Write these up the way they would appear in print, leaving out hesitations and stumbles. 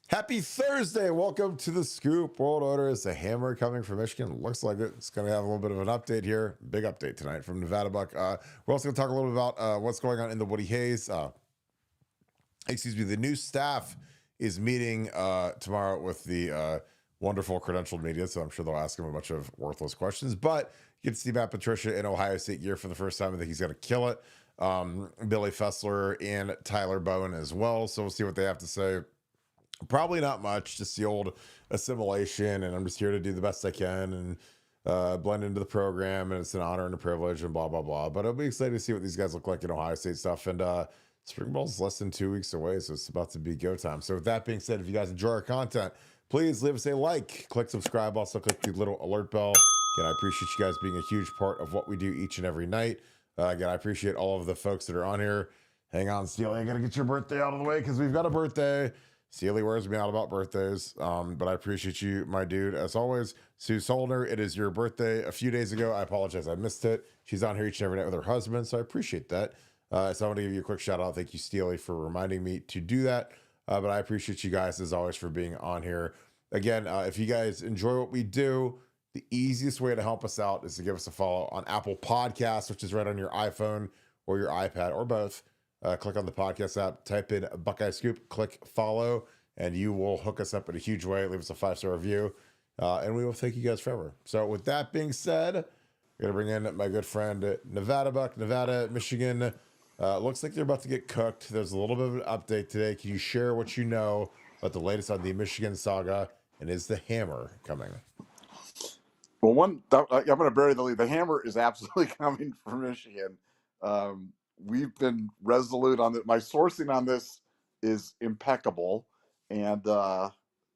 Happy Thursday. Welcome to the Scoop. World Order is a hammer coming from Michigan. Looks like it's going to have a little bit of an update here. Big update tonight from Nevadabuck. We're also going to talk a little bit about what's going on in the Woody Hayes. The new staff is meeting tomorrow with the wonderful credentialed media, so I'm sure they'll ask him a bunch of worthless questions. But you get to see Matt Patricia in Ohio State gear for the first time. I think he's going to kill it. Billy Fessler and Tyler Bowen as well. So we'll see what they have to say. Probably not much, just the old assimilation, and I'm just here to do the best I can and blend into the program, and it's an honor and a privilege, and blah blah blah. But I'll be excited to see what these guys look like in Ohio State stuff. And spring ball's less than 2 weeks away, so it's about to be go time. So with that being said, if you guys enjoy our content, please leave us a like, click subscribe, also click the little alert bell. Again, I appreciate you guys being a huge part of what we do each and every night. Again, I appreciate all of the folks that are on here. Hang on, Steely, I gotta get your birthday out of the way because we've got a birthday. Steely wears me out about birthdays, but I appreciate you, my dude. As always, Sue Solner, it is your birthday a few days ago. I apologize, I missed it. She's on here each and every night with her husband, so I appreciate that. So I want to give you a quick shout out. Thank you, Steely, for reminding me to do that. But I appreciate you guys, as always, for being on here. Again, if you guys enjoy what we do, the easiest way to help us out is to give us a follow on Apple Podcasts, which is right on your iPhone or your iPad or both. Click on the podcast app, type in Buckeye Scoop, click follow, and you will hook us up in a huge way. Leave us a 5-star review, and we will thank you guys forever. So with that being said, I'm going to bring in my good friend Nevadabuck, Nevada, Michigan. Looks like they're about to get cooked. There's a little bit of an update today. Can you share what you know about the latest on the Michigan saga, and is the hammer coming? Well, I'm going to bury the lead. The hammer is absolutely coming for Michigan. We've been resolute on that. My sourcing on this is impeccable, and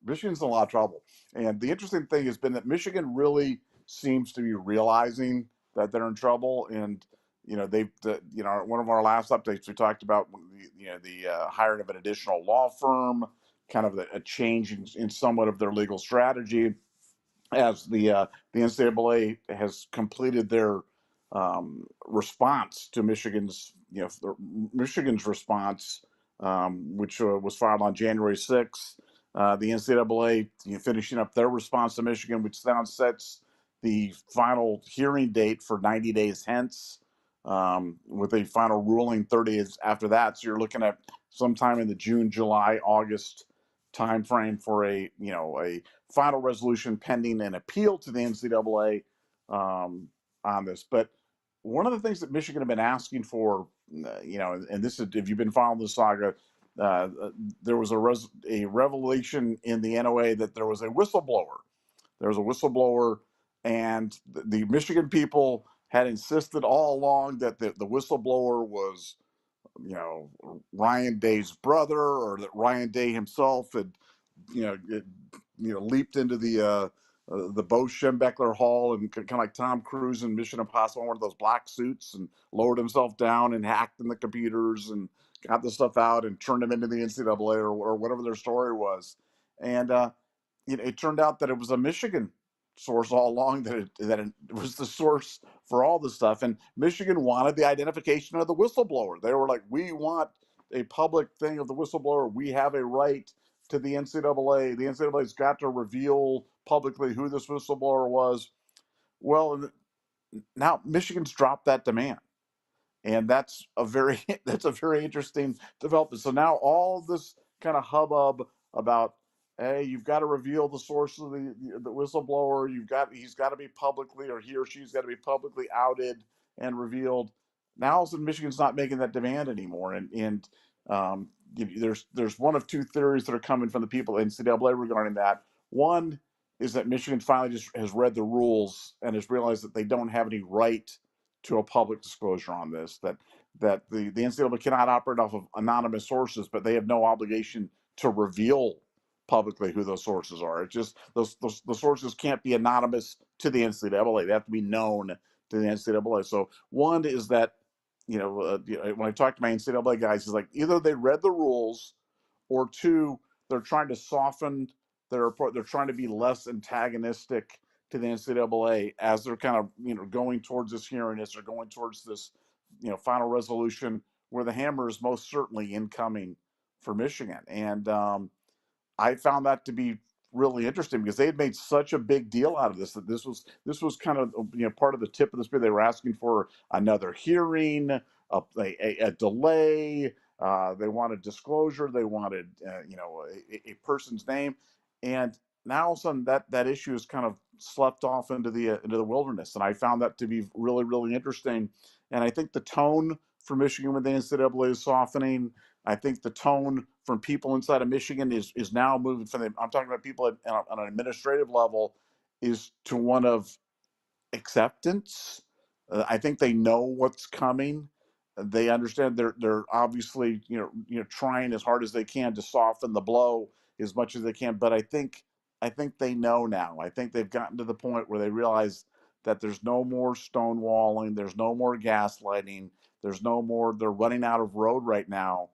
Michigan's in a lot of trouble. And the interesting thing has been that Michigan really seems to be realizing that they're in trouble. And one of our last updates we talked about the hiring of an additional law firm, kind of a change in somewhat of their legal strategy, as the NCAA has completed their response to Michigan's response, which was filed on January 6th. The NCAA finishing up their response to Michigan, which now sets the final hearing date for 90 days hence, with a final ruling 30 days after that. So you're looking at sometime in the June, July, August timeframe for a final resolution pending an appeal to the NCAA on this. But one of the things that Michigan have been asking for, and this is, if you've been following the saga, there was a revelation in the NOA that there was a whistleblower. There was a whistleblower, and the Michigan people had insisted all along that the whistleblower was Ryan Day's brother, or that Ryan Day himself had leaped into the Bo Schembechler Hall and kind of like Tom Cruise in Mission Impossible, one of those black suits, and lowered himself down and hacked in the computers and got the stuff out and turned him into the NCAA or whatever their story was. And it turned out that it was a Michigan source all along, that it was the source for all this stuff. And Michigan wanted the identification of the whistleblower. They were like, we want a public thing of the whistleblower. We have a right to the NCAA. The NCAA's got to reveal publicly who this whistleblower was. Well, now Michigan's dropped that demand. And that's a very interesting development. So now all this kind of hubbub about, hey, you've got to reveal the source of the whistleblower. He's got to be publicly, or he or she's got to be publicly outed and revealed. Now, all of a sudden, Michigan's not making that demand anymore. And there's one of two theories that are coming from the people at NCAA regarding that. One is that Michigan finally just has read the rules and has realized that they don't have any right to a public disclosure on this, that the NCAA cannot operate off of anonymous sources, but they have no obligation to reveal publicly who those sources are. It's just the sources can't be anonymous to the NCAA. They have to be known to the NCAA. So one is that, when I talk to my NCAA guys, it's like either they read the rules, or two, they're trying to soften their report. They're trying to be less antagonistic to the NCAA as they're kind of going towards this hearing, as they're going towards this final resolution, where the hammer is most certainly incoming for Michigan. And I found that to be really interesting because they had made such a big deal out of this, that this was kind of, part of the tip of the spear. They were asking for another hearing, a delay. They wanted disclosure. They wanted a person's name, and now all of a sudden that issue is kind of slept off into the wilderness. And I found that to be really, really interesting. And I think the tone for Michigan with the NCAA is softening. I think the tone from people inside of Michigan is now moving from I'm talking about people on an administrative level, is to one of acceptance. I think they know what's coming. They understand they're obviously trying as hard as they can to soften the blow as much as they can. But I think they know now. I think they've gotten to the point where they realize that there's no more stonewalling, there's no more gaslighting, there's no more. They're running out of road right now,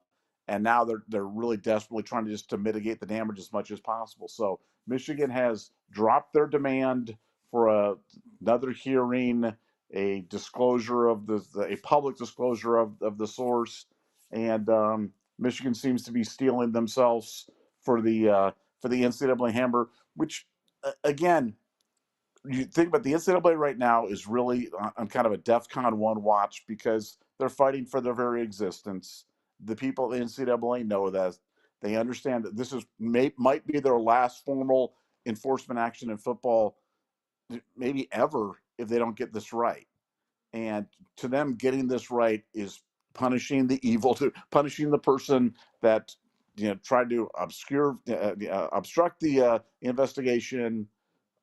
and now they're really desperately trying to mitigate the damage as much as possible. So Michigan has dropped their demand for another hearing, a disclosure of a public disclosure of the source, and Michigan seems to be steeling themselves for the NCAA hammer. Which, again, you think about the NCAA right now is really on kind of a DEFCON 1 watch because they're fighting for their very existence. The people at the NCAA know that. They understand that this might be their last formal enforcement action in football, maybe ever, if they don't get this right. And to them, getting this right is punishing the evil, to punishing the person that tried to obstruct the investigation,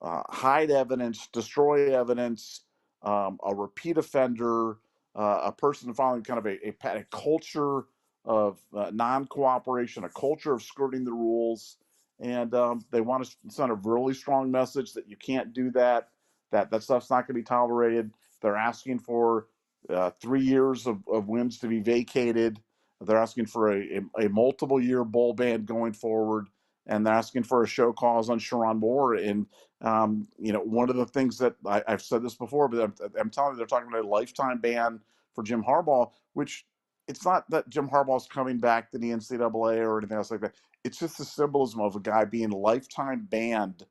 hide evidence, destroy evidence, a repeat offender, a person following kind of a culture of non-cooperation, a culture of skirting the rules. And they want to send a really strong message that you can't do that, that stuff's not going to be tolerated. They're asking for 3 years of wins to be vacated. They're asking for a multiple year bowl ban going forward. And they're asking for a show cause on Sharon Moore. And one of the things that I've said this before, but I'm telling you, they're talking about a lifetime ban for Jim Harbaugh, which it's not that Jim Harbaugh's coming back to the NCAA or anything else like that. It's just the symbolism of a guy being lifetime banned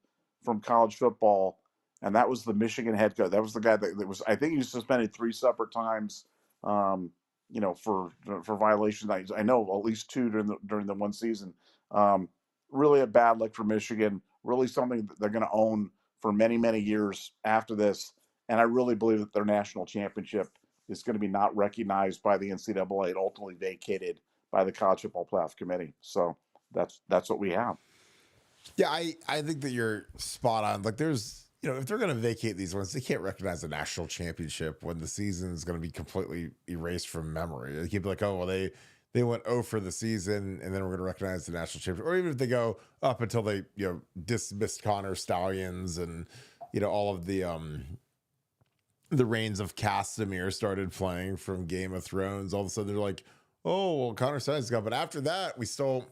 from college football. And that was the Michigan head coach. That was the guy that was, I think he was suspended 3 separate times, for violations. I know at least 2 during the one season. Really a bad look for Michigan. Really something that they're going to own for many, many years after this. And I really believe that their national championship is going to be not recognized by the NCAA and ultimately vacated by the College Football Playoff Committee. So that's what we have. Yeah, I think that you're spot on. Like, there's, if they're going to vacate these ones, they can't recognize a national championship when the season is going to be completely erased from memory. They can't be like, oh, well, they went 0 for the season, and then we're going to recognize the national championship. Or even if they go up until they, dismissed Connor Stallions and, all of the reigns of Castamere started playing from Game of Thrones. All of a sudden they're like, oh, well, Connor Stallions got, but after that, we still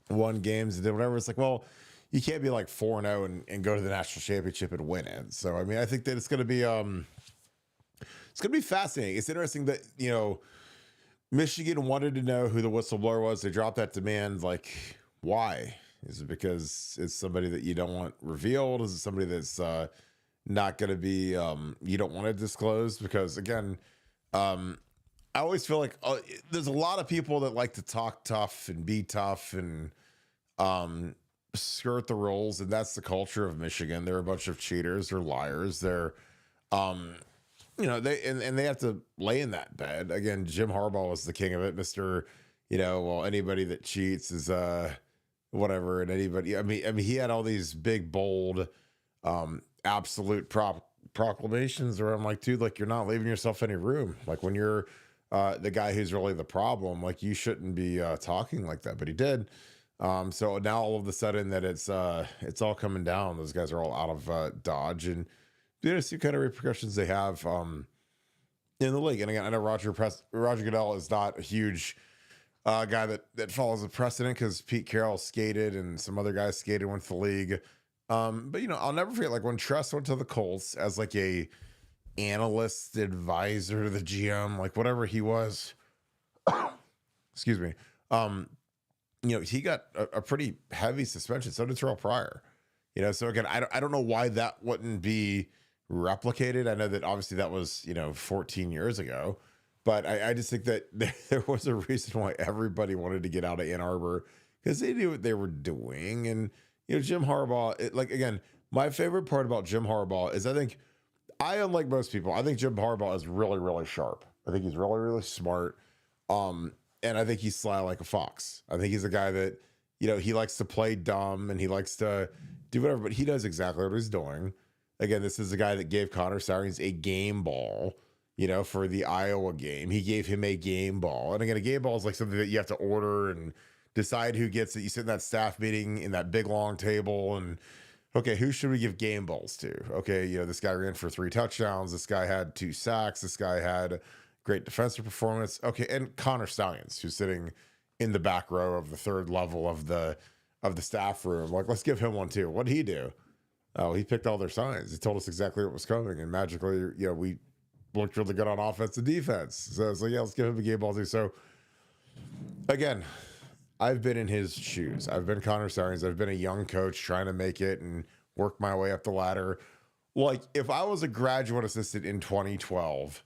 won games and did whatever. It's like, well, you can't be like 4-0 and go to the national championship and win it. So, I mean, I think that it's going to be fascinating. It's interesting that, Michigan wanted to know who the whistleblower was. They dropped that demand. Like, why? Is it because it's somebody that you don't want revealed? Is it somebody that's not going to be, you don't want to disclose? Because, again, I always feel like there's a lot of people that like to talk tough and be tough and skirt the rules. And that's the culture of Michigan. They're a bunch of cheaters. They're liars. They're, they have to lay in that bed. Again, Jim Harbaugh was the king of it. Mr. Well, anybody that cheats is whatever. And anybody, I mean, he had all these big, bold, absolute proclamations where I'm like, dude, like, you're not leaving yourself any room. Like, when you're the guy who's really the problem, like, you shouldn't be talking like that. But he did. So now all of a sudden that it's all coming down. Those guys are all out of Dodge, and see kind of repercussions they have in the league. And again, I know Roger Goodell is not a huge guy that follows a precedent because Pete Carroll skated and some other guys skated, went to the league. But I'll never forget, like, when Tress went to the Colts as like a analyst advisor to the GM, like whatever he was, excuse me. he got a pretty heavy suspension. So did Terrell Pryor. So again, I don't know why that wouldn't be replicated. I know that obviously that was 14 years ago, but I just think that there was a reason why everybody wanted to get out of Ann Arbor because they knew what they were doing. And Jim Harbaugh, like again, my favorite part about Jim Harbaugh is unlike most people, I think Jim Harbaugh is really, really sharp. I think he's really, really smart. And I think he's sly like a fox. I think he's a guy that, he likes to play dumb and he likes to do whatever, but he knows exactly what he's doing. Again, this is a guy that gave Connor Stalions a game ball, for the Iowa game. He gave him a game ball. And again, a game ball is like something that you have to order and decide who gets it. You sit in that staff meeting in that big long table and, okay, who should we give game balls to? Okay, this guy ran for 3 touchdowns. This guy had 2 sacks. This guy had great defensive performance. Okay, and Connor Stalions, who's sitting in the back row of the third level of the staff room. Like, let's give him one too. What did he do? Oh, he picked all their signs. He told us exactly what was coming, and magically, we looked really good on offense and defense. So it's like, yeah, let's give him a game ball too. So again, I've been in his shoes. I've been Connor Stalions. I've been a young coach trying to make it and work my way up the ladder. Like, if I was a graduate assistant in 2012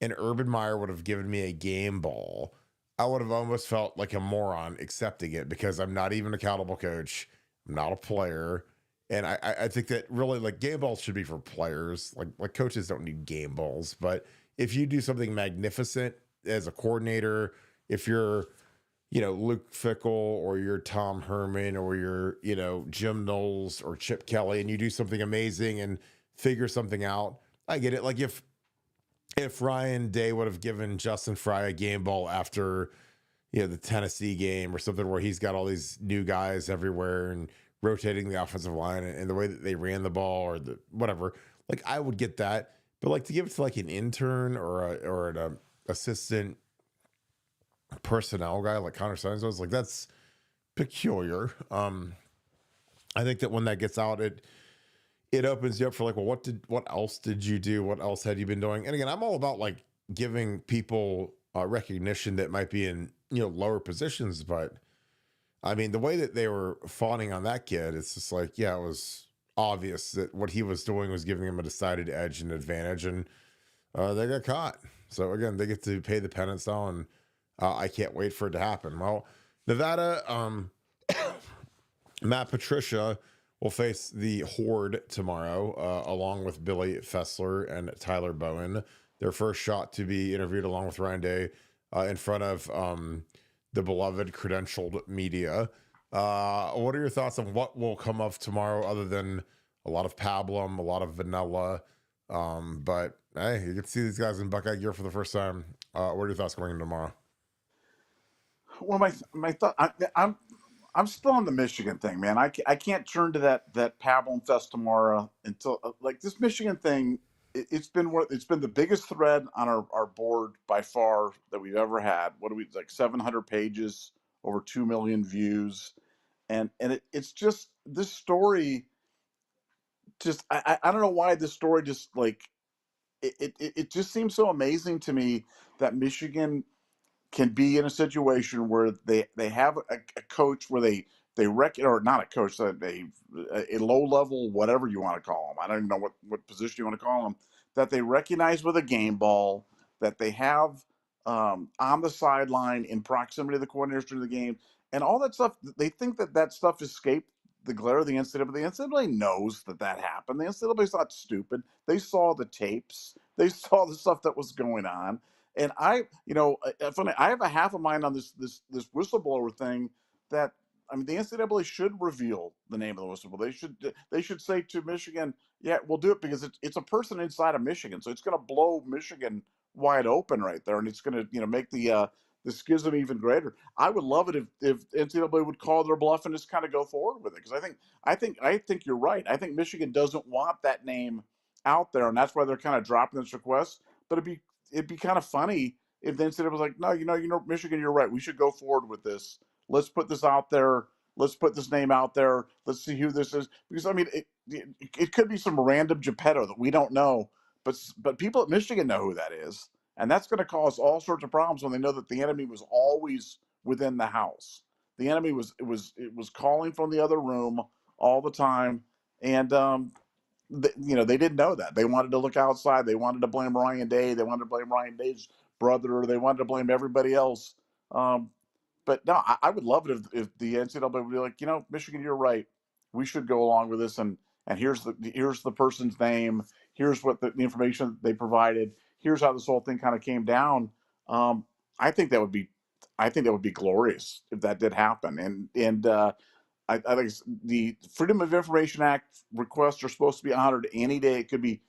and Urban Meyer would have given me a game ball, I would have almost felt like a moron accepting it because I'm not even an accountable coach. I'm not a player. And I think that really, like, game balls should be for players. Like coaches don't need game balls. But if you do something magnificent as a coordinator, if you're, Luke Fickle or you're Tom Herman or you're, Jim Knowles or Chip Kelly, and you do something amazing and figure something out, I get it. Like if Ryan Day would have given Justin Fry a game ball after, the Tennessee game or something where he's got all these new guys everywhere and rotating the offensive line and the way that they ran the ball or the whatever, like I would get that. But like to give it to like an intern or an assistant personnel guy like Connor Stalions was, like, that's peculiar. I think that when that gets out, it opens you up for like, well, what else did you do? What else had you been doing? And again, I'm all about like giving people recognition that might be in, lower positions. But I mean, the way that they were fawning on that kid, it's just like, yeah, it was obvious that what he was doing was giving him a decided edge and advantage. And they got caught. So again, they get to pay the penance now. And I can't wait for it to happen. Well, Nevada, Matt Patricia will face the Horde tomorrow, along with Billy Fessler and Tyler Bowen. Their first shot to be interviewed along with Ryan Day in front of the beloved credentialed media. What are your thoughts on what will come of tomorrow other than a lot of pablum, a lot of vanilla? But hey, you get to see these guys in Buckeye gear for the first time. What are your thoughts going into tomorrow? Well, my thought, I'm still on the Michigan thing, man. I can't turn to that Pablum Fest tomorrow until like this Michigan thing. It's been the biggest thread on our board by far that we've ever had. What do we, like 700 pages, over 2 million views, and it's just this story. Just I don't know why this story just like it just seems so amazing to me that Michigan can be in a situation where they have a coach where they or not a coach, a low level, whatever you want to call them. I don't even know what position you want to call them, that they recognize with a game ball, that they have on the sideline in proximity to the coordinators during the game, and all that stuff. They think that stuff escaped the glare of the NCAA, but the NCAA knows that happened. The NCAA's not stupid. They saw the tapes. They saw the stuff that was going on. And funny, I have a half a mind on this whistleblower thing. That, I mean, the NCAA should reveal the name of the whistleblower. They should say to Michigan, yeah, we'll do it because it's a person inside of Michigan, so it's going to blow Michigan wide open right there, and it's going to make the schism even greater. I would love it if NCAA would call their bluff and just kind of go forward with it, because I think you're right. I think Michigan doesn't want that name out there, and that's why they're kind of dropping this request. But it'd be kind of funny if the NCAA was like, no, Michigan, you're right. We should go forward with this. Let's put this out there. Let's put this name out there. Let's see who this is. Because I mean, it could be some random Geppetto that we don't know, but people at Michigan know who that is, and that's going to cause all sorts of problems when they know that the enemy was always within the house. The enemy was calling from the other room all the time, and they didn't know that. They wanted to look outside. They wanted to blame Ryan Day. They wanted to blame Ryan Day's brother. They wanted to blame everybody else. Um, but no, I would love it if the NCAA would be like, Michigan, you're right. We should go along with this, and here's the person's name. Here's what the information they provided. Here's how this whole thing kind of came down. Um, I think that would be, I think that would be glorious if that did happen. I think the Freedom of Information Act requests are supposed to be honored any day. It could be,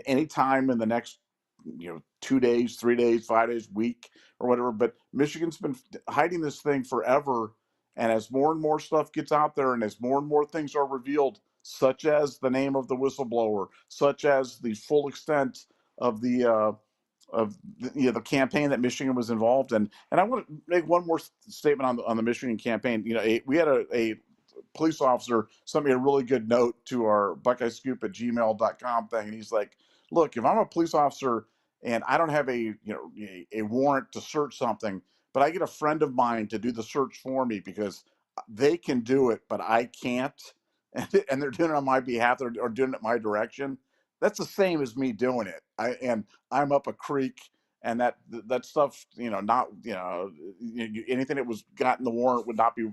any time in the next, 2 days, 3 days, 5 days, week, or whatever. But Michigan's been hiding this thing forever. And as more and more stuff gets out there, and as more and more things are revealed, such as the name of the whistleblower, such as the full extent of the campaign that Michigan was involved in. And I want to make one more statement on the Michigan campaign. We had a police officer sent me a really good note to our Buckeye Scoop at gmail.com thing, and he's like, "Look, if I'm a police officer and I don't have a warrant to search something, but I get a friend of mine to do the search for me because they can do it, but I can't." And they're doing it on my behalf, or doing it my direction. That's the same as me doing it. I'm up a creek, and that stuff, not, anything that was got in the warrant would not be,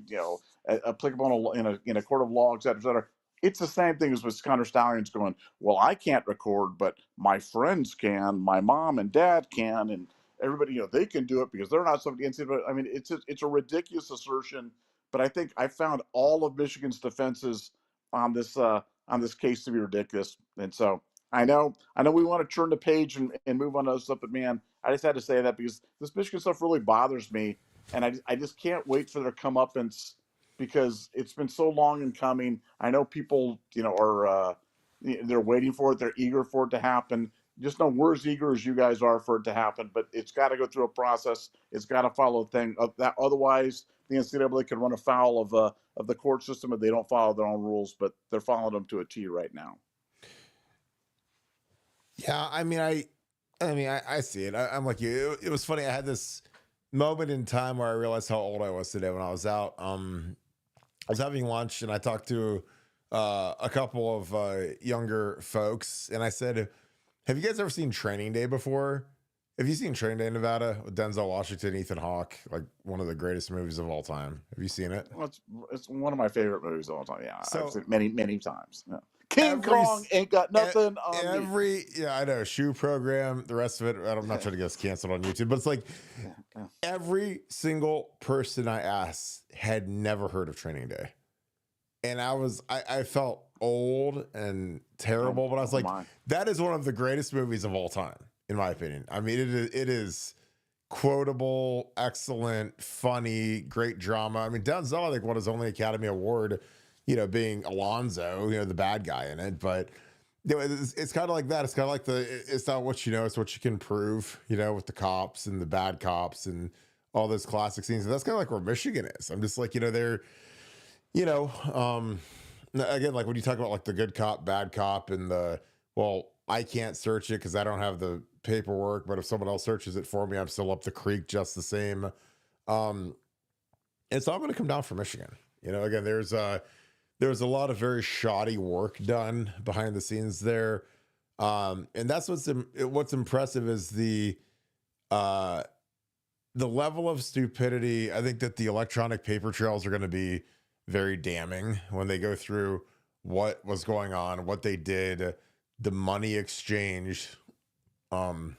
applicable in a court of law, et cetera, et cetera. It's the same thing as with Scunner Stallions going, well, I can't record, but my friends can, my mom and dad can, and everybody, they can do it because they're not somebody against it. But I mean, it's a ridiculous assertion. But I think I found all of Michigan's defenses on this case to be ridiculous, and so I know we want to turn the page and move on to other stuff, but man, I just had to say that because this Michigan stuff really bothers me, and I just can't wait for their comeuppance because it's been so long in coming. I know people, are they're waiting for it, they're eager for it to happen. Just know we're as eager as you guys are for it to happen, but it's got to go through a process. It's got to follow a thing that otherwise the NCAA could run afoul of the court system if they don't follow their own rules, but they're following them to a T right now. Yeah, I see it. I'm like you. It was funny. I had this moment in time where I realized how old I was today when I was out. I was having lunch and I talked to a couple of younger folks, and I said, "Have you guys ever seen Training Day before? Have you seen Training Day in Nevada with Denzel Washington, Ethan Hawke, like one of the greatest movies of all time? Have you seen it?" Well, it's one of my favorite movies of all time. Yeah, I've So seen it many times. Yeah. King every Kong ain't got e- nothing on me. yeah, I know, shoe program, the rest of it, I'm not trying to get us canceled on YouTube, but it's like Yeah. every single person I asked had never heard of Training Day. And I felt old and terrible, but I was like, My. that is one of the greatest movies of all time, in my opinion. I mean, it is quotable, excellent, funny, great drama. I mean, Denzel, I think, won his only Academy Award, being Alonzo, the bad guy in it. But it's kind of like that. It's kind of like it's not what you know, it's what you can prove, with the cops and the bad cops and all those classic scenes. And that's kind of like where Michigan is. I'm just like, they're, again, like when you talk about like the good cop, bad cop, and I can't search it because I don't have the paperwork, but if someone else searches it for me, I'm still up the creek just the same. It's all going to come down for Michigan. Again, there's a lot of very shoddy work done behind the scenes there. And that's what's impressive is the level of stupidity. I think that the electronic paper trails are going to be very damning when they go through what was going on, what they did, the money exchanged. Again,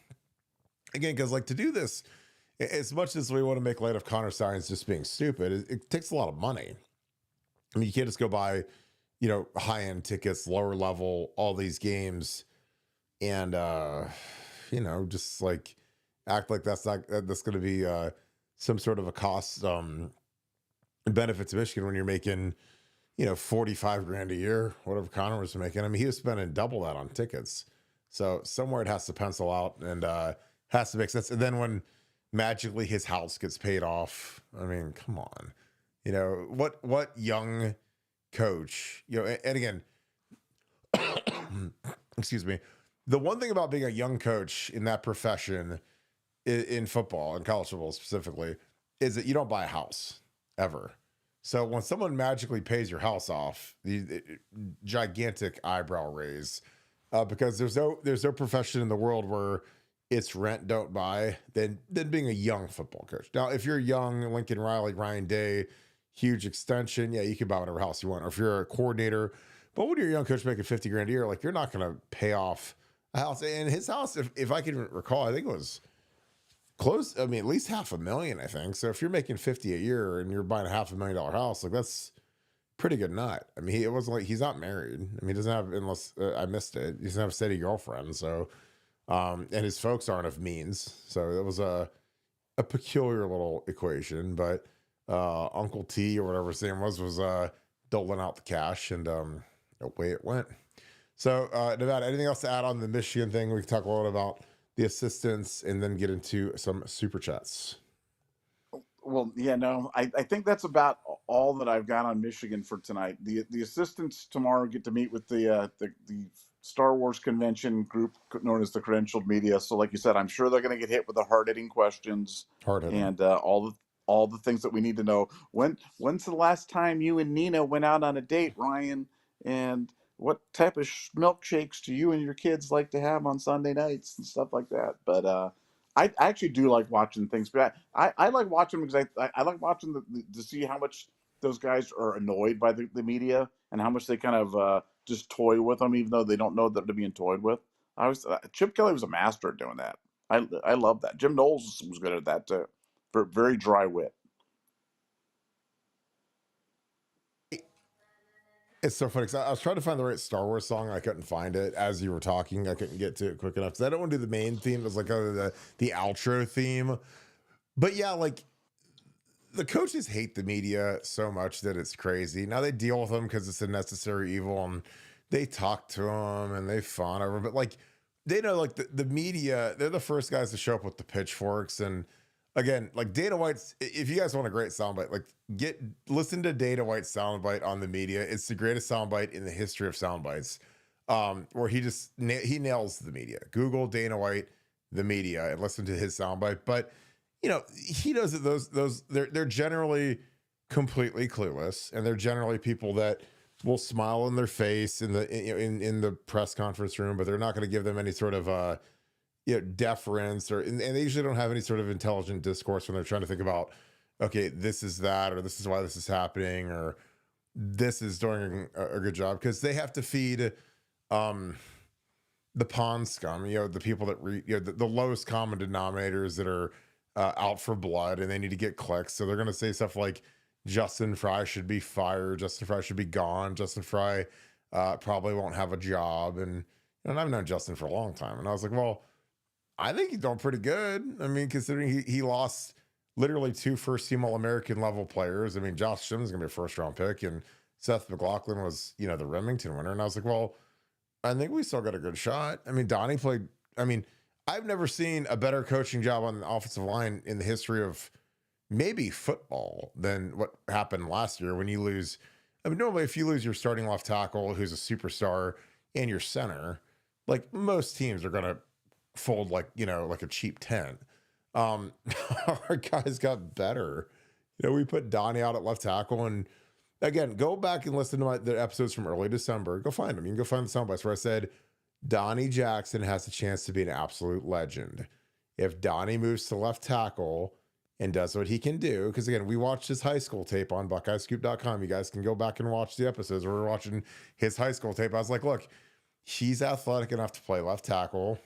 because like to do this, as much as we want to make light of Connor Steins just being stupid, it takes a lot of money. I mean, you can't just go buy, high-end tickets, lower level, all these games, and just like act like that's going to be some sort of a cost benefit to Michigan when you're making, 45 grand a year, whatever Connor was making. I mean, he was spending double that on tickets. So somewhere it has to pencil out and has to make sense. And then when magically his house gets paid off, I mean, come on. What young coach, and again, excuse me. The one thing about being a young coach in that profession in football and college football specifically is that you don't buy a house ever. So when someone magically pays your house off, the gigantic eyebrow raise, because there's no profession in the world where it's rent don't buy than being a young football coach. Now, if you're young, Lincoln Riley, Ryan Day, huge extension, yeah, you can buy whatever house you want. Or if you're a coordinator, but when you're a young coach making 50 grand a year, like you're not going to pay off a house. And his house, if I can recall, I think it was close. I mean, at least $500,000, I think. So if you're making 50 a year and you're buying a $500,000 house, like that's pretty good nut. I mean, it wasn't like he's not married. I mean, he doesn't have, unless I missed it, he doesn't have a steady girlfriend. So, and his folks aren't of means. So it was a peculiar little equation, but Uncle T or whatever his name was doling out the cash, and away it went. So, Nevada, anything else to add on the Michigan thing? We can talk a little about the assistants and then get into some super chats. Well, yeah, no, I think that's about all that I've got on Michigan for tonight. The assistants tomorrow get to meet with the Star Wars convention group known as the Credentialed Media. So, like you said, I'm sure they're going to get hit with the hard hitting questions and all the things that we need to know. When's the last time you and Nina went out on a date, Ryan? And what type of milkshakes do you and your kids like to have on Sunday nights and stuff like that? But I actually do like watching things, but I like watching them because I like watching to see how much those guys are annoyed by the media and how much they kind of just toy with them, even though they don't know that they're being toyed with. Chip Kelly was a master at doing that. I love that. Jim Knowles was good at that too. Very dry wit. It's so funny because I was trying to find the right Star Wars song. I couldn't find it as you were talking. I couldn't get to it quick enough because I don't want to do the main theme. It was like the outro theme. But yeah, like the coaches hate the media so much that it's crazy. Now they deal with them because it's a necessary evil, and they talk to them and they fawn over. But like they know, like the media, they're the first guys to show up with the pitchforks. And again, like Dana White's. If you guys want a great soundbite, like listen to Dana White's soundbite on the media. It's the greatest soundbite in the history of soundbites. Where he nails the media. Google Dana White, the media, and listen to his soundbite. But he knows that they're generally completely clueless, and they're generally people that will smile in their face in the press conference room, but they're not going to give them any sort of deference, and they usually don't have any sort of intelligent discourse when they're trying to think about, okay, this is that, or this is why this is happening, or this is doing a good job, because they have to feed the pond scum, the people that the lowest common denominators that are out for blood, and they need to get clicks. So they're going to say stuff like Justin Fry should be fired, Justin Fry should be gone, Justin Fry probably won't have a job. And I've known Justin for a long time, and I was like, well, I think he's doing pretty good. I mean, considering he lost literally 2 first-team All-American level players. I mean, Josh Sims is going to be a first-round pick, and Seth McLaughlin was, the Remington winner. And I was like, well, I think we still got a good shot. I mean, Donnie played. I mean, I've never seen a better coaching job on the offensive line in the history of maybe football than what happened last year when you lose. I mean, normally if you lose your starting left tackle, who's a superstar, and your center, like most teams are going to fold like a cheap tent. Our guys got better. We put Donnie out at left tackle, and again, go back and listen to the episodes from early December. Go find them. You can go find the soundbites where I said Donnie Jackson has a chance to be an absolute legend if Donnie moves to left tackle and does what he can do. Because again, we watched his high school tape on BuckeyeScoop.com. You guys can go back and watch the episodes where we're watching his high school tape. I was like, look, he's athletic enough to play left tackle.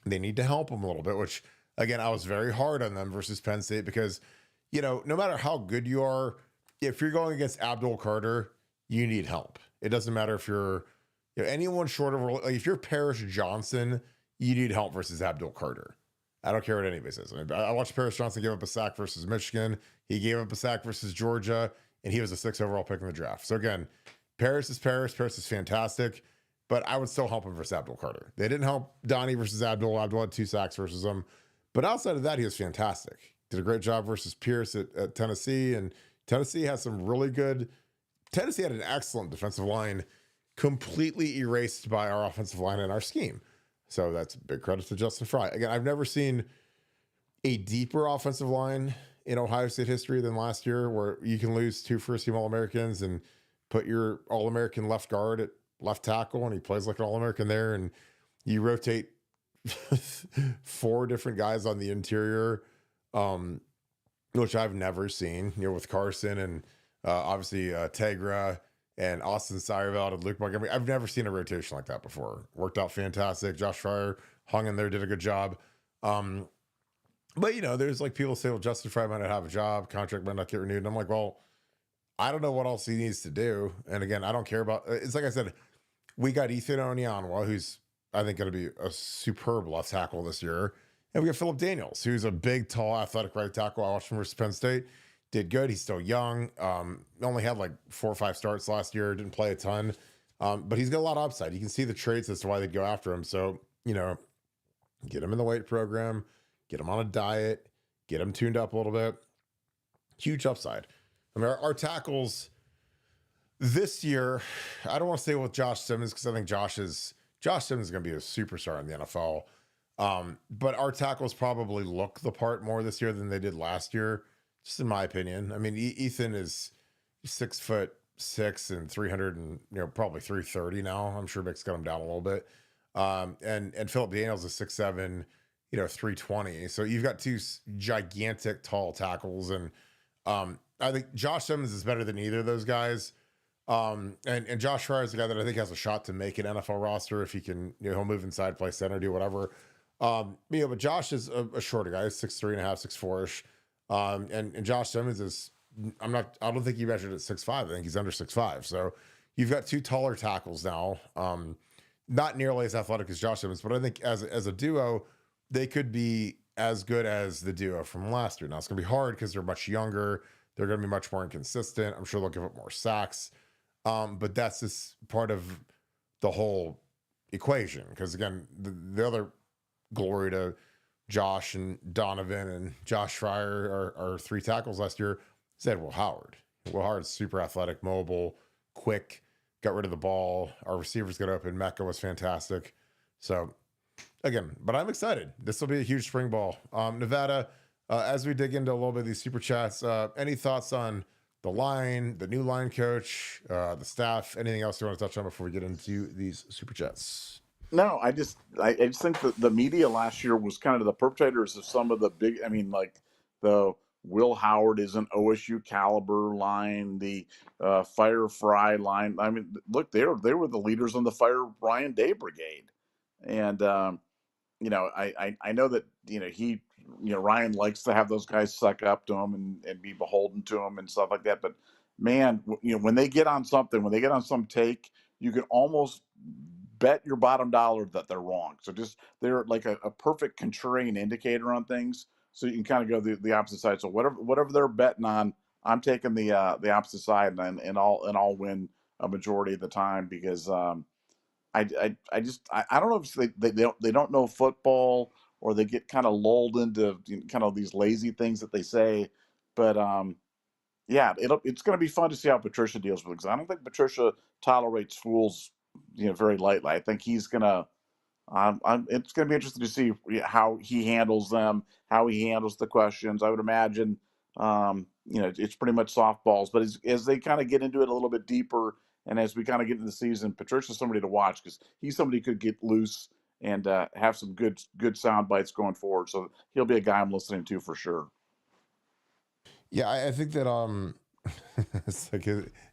They need to help him a little bit, which again, I was very hard on them versus Penn State because, no matter how good you are, if you're going against Abdul Carter, you need help. It doesn't matter if you're anyone short of, like, if you're Paris Johnson, you need help versus Abdul Carter. I don't care what anybody says. I mean, I watched Paris Johnson give up a sack versus Michigan. He gave up a sack versus Georgia, and he was a 6th overall pick in the draft. So again, Paris is Paris. Paris is fantastic, but I would still help him versus Abdul Carter. They didn't help Donnie versus Abdul. Abdul had 2 sacks versus him. But outside of that, he was fantastic. Did a great job versus Pierce at Tennessee, and Tennessee has some really good. Tennessee had an excellent defensive line, completely erased by our offensive line and our scheme. So that's big credit to Justin Fry. Again, I've never seen a deeper offensive line in Ohio State history than last year, where you can lose 2 first-team All-Americans and put your All-American left guard at left tackle, and he plays like an All-American there, and you rotate 4 different guys on the interior, um, which I've never seen, with Carson and obviously Tegra and Austin Seyerveld and Luke Montgomery. I've never seen a rotation like that before. Worked out fantastic. Josh Fryer hung in there, did a good job. But there's like people say, well, Justin Frye might not have a job, contract might not get renewed. And I'm like, well, I don't know what else he needs to do. And again, I don't care about it's like I said, we got Ethan Onyanwa, who's I think going to be a superb left tackle this year. And we got Philip Daniels, who's a big, tall, athletic right tackle. I watched him versus Penn State. Did good. He's still young. Only had like 4 or 5 starts last year. Didn't play a ton. But he's got a lot of upside. You can see the traits as to why they'd go after him. So, get him in the weight program, get him on a diet, get him tuned up a little bit. Huge upside. I mean, our tackles this year, I don't want to say with Josh Simmons because I think Josh Simmons is going to be a superstar in the NFL. But our tackles probably look the part more this year than they did last year, just in my opinion. I mean, Ethan is 6'6" and 300 and probably 330 now. I'm sure Mick's got him down a little bit. And Philip Daniels is 6'7", 320. So you've got 2 gigantic tall tackles, and I think Josh Simmons is better than either of those guys. And Josh Fryer is the guy that I think has a shot to make an NFL roster if he can. He'll move inside, play center, do whatever. But Josh is a shorter guy, 6'3.5", 6'4"-ish. And Josh Simmons is. I don't think he measured at 6'5". I think he's under 6'5". So you've got 2 taller tackles now. Not nearly as athletic as Josh Simmons, but I think as a duo, they could be as good as the duo from last year. Now it's going to be hard because they're much younger. They're going to be much more inconsistent. I'm sure they'll give up more sacks. But that's just part of the whole equation. Because again, the other glory to Josh and Donovan and Josh Fryer, our 3 tackles last year, is Will Howard. Will Howard's super athletic, mobile, quick, got rid of the ball. Our receivers got open. Mecca was fantastic. So again, but I'm excited. This will be a huge spring ball. Nevada, as we dig into a little bit of these super chats, any thoughts on the line, the new line coach, the staff, anything else you want to touch on before we get into these super chats? No, I just think that the media last year was kind of the perpetrators of some of the big. I mean, like the Will Howard is an OSU caliber line, the Fire Fry line. I mean, look, they were the leaders on the Fire Ryan Day Brigade, and I know that Ryan likes to have those guys suck up to him and be beholden to him and stuff like that. But man, when they get on something, when they get on some take, you can almost bet your bottom dollar that they're wrong. So they're like a perfect contrarian indicator on things. So you can kind of go the opposite side. So whatever they're betting on, I'm taking the opposite side, and I'll win a majority of the time because I don't know if they don't know football, or they get kind of lulled into kind of these lazy things that they say. But yeah, it's going to be fun to see how Patricia deals with it, because I don't think Patricia tolerates fools very lightly. I think he's gonna. It's going to be interesting to see how he handles them, how he handles the questions. I would imagine, it's pretty much softballs. But as they kind of get into it a little bit deeper, and as we kind of get into the season, Patricia's somebody to watch, because he's somebody who could get loose and have some good sound bites going forward. So he'll be a guy I'm listening to for sure. Yeah, I think that it's like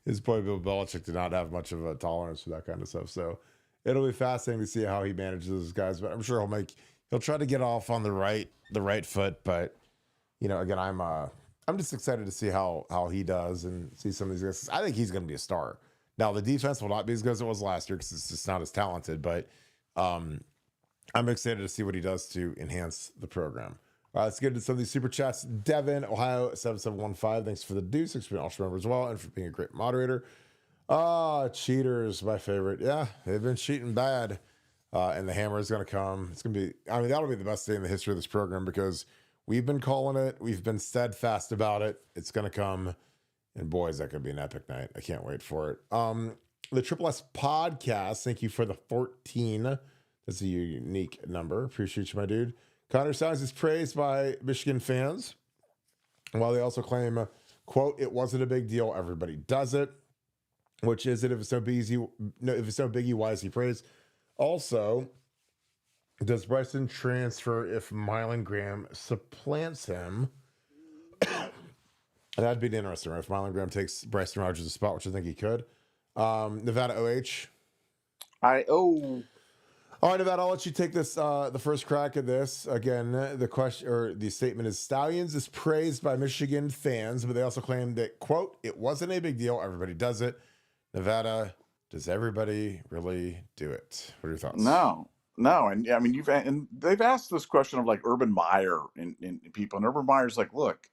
his boy Bill Belichick did not have much of a tolerance for that kind of stuff. So it'll be fascinating to see how he manages those guys. But I'm sure he'll try to get off on the right foot. But again, I'm just excited to see how he does and see some of these guys. I think he's going to be a star. Now the defense will not be as good as it was last year because it's just not as talented. But I'm excited to see what he does to enhance the program. All right, let's get into some of these super chats. Devin, Ohio 7715. Thanks for the deuce. Thanks for being an awesome member as well, and for being a great moderator. Cheaters, my favorite. Yeah, they've been cheating bad. And the hammer is going to come. It's going to be, that'll be the best day in the history of this program, because we've been calling it. We've been steadfast about it. It's going to come. And boys, that could be an epic night. I can't wait for it. The Triple S podcast. Thank you for the 14. That's a unique number. Appreciate you, my dude. Connor Signs is praised by Michigan fans. While they also claim, quote, it wasn't a big deal, everybody does it, which is it if it's so busy, no, if it's so biggie, why is he praised? Also, does Bryson transfer if Mylan Graham supplants him? That'd be interesting, right? If Mylan Graham takes Bryson Rogers' spot, which I think he could. Nevada OH. All right, Nevada, I'll let you take this, the first crack at this. Again, the question or the statement is Stallions is praised by Michigan fans, but they also claim that, quote, it wasn't a big deal. Everybody does it. Nevada, does everybody really do it? What are your thoughts? No, and I mean and they've asked this question of like Urban Meyer and people, and Urban Meyer's like, look,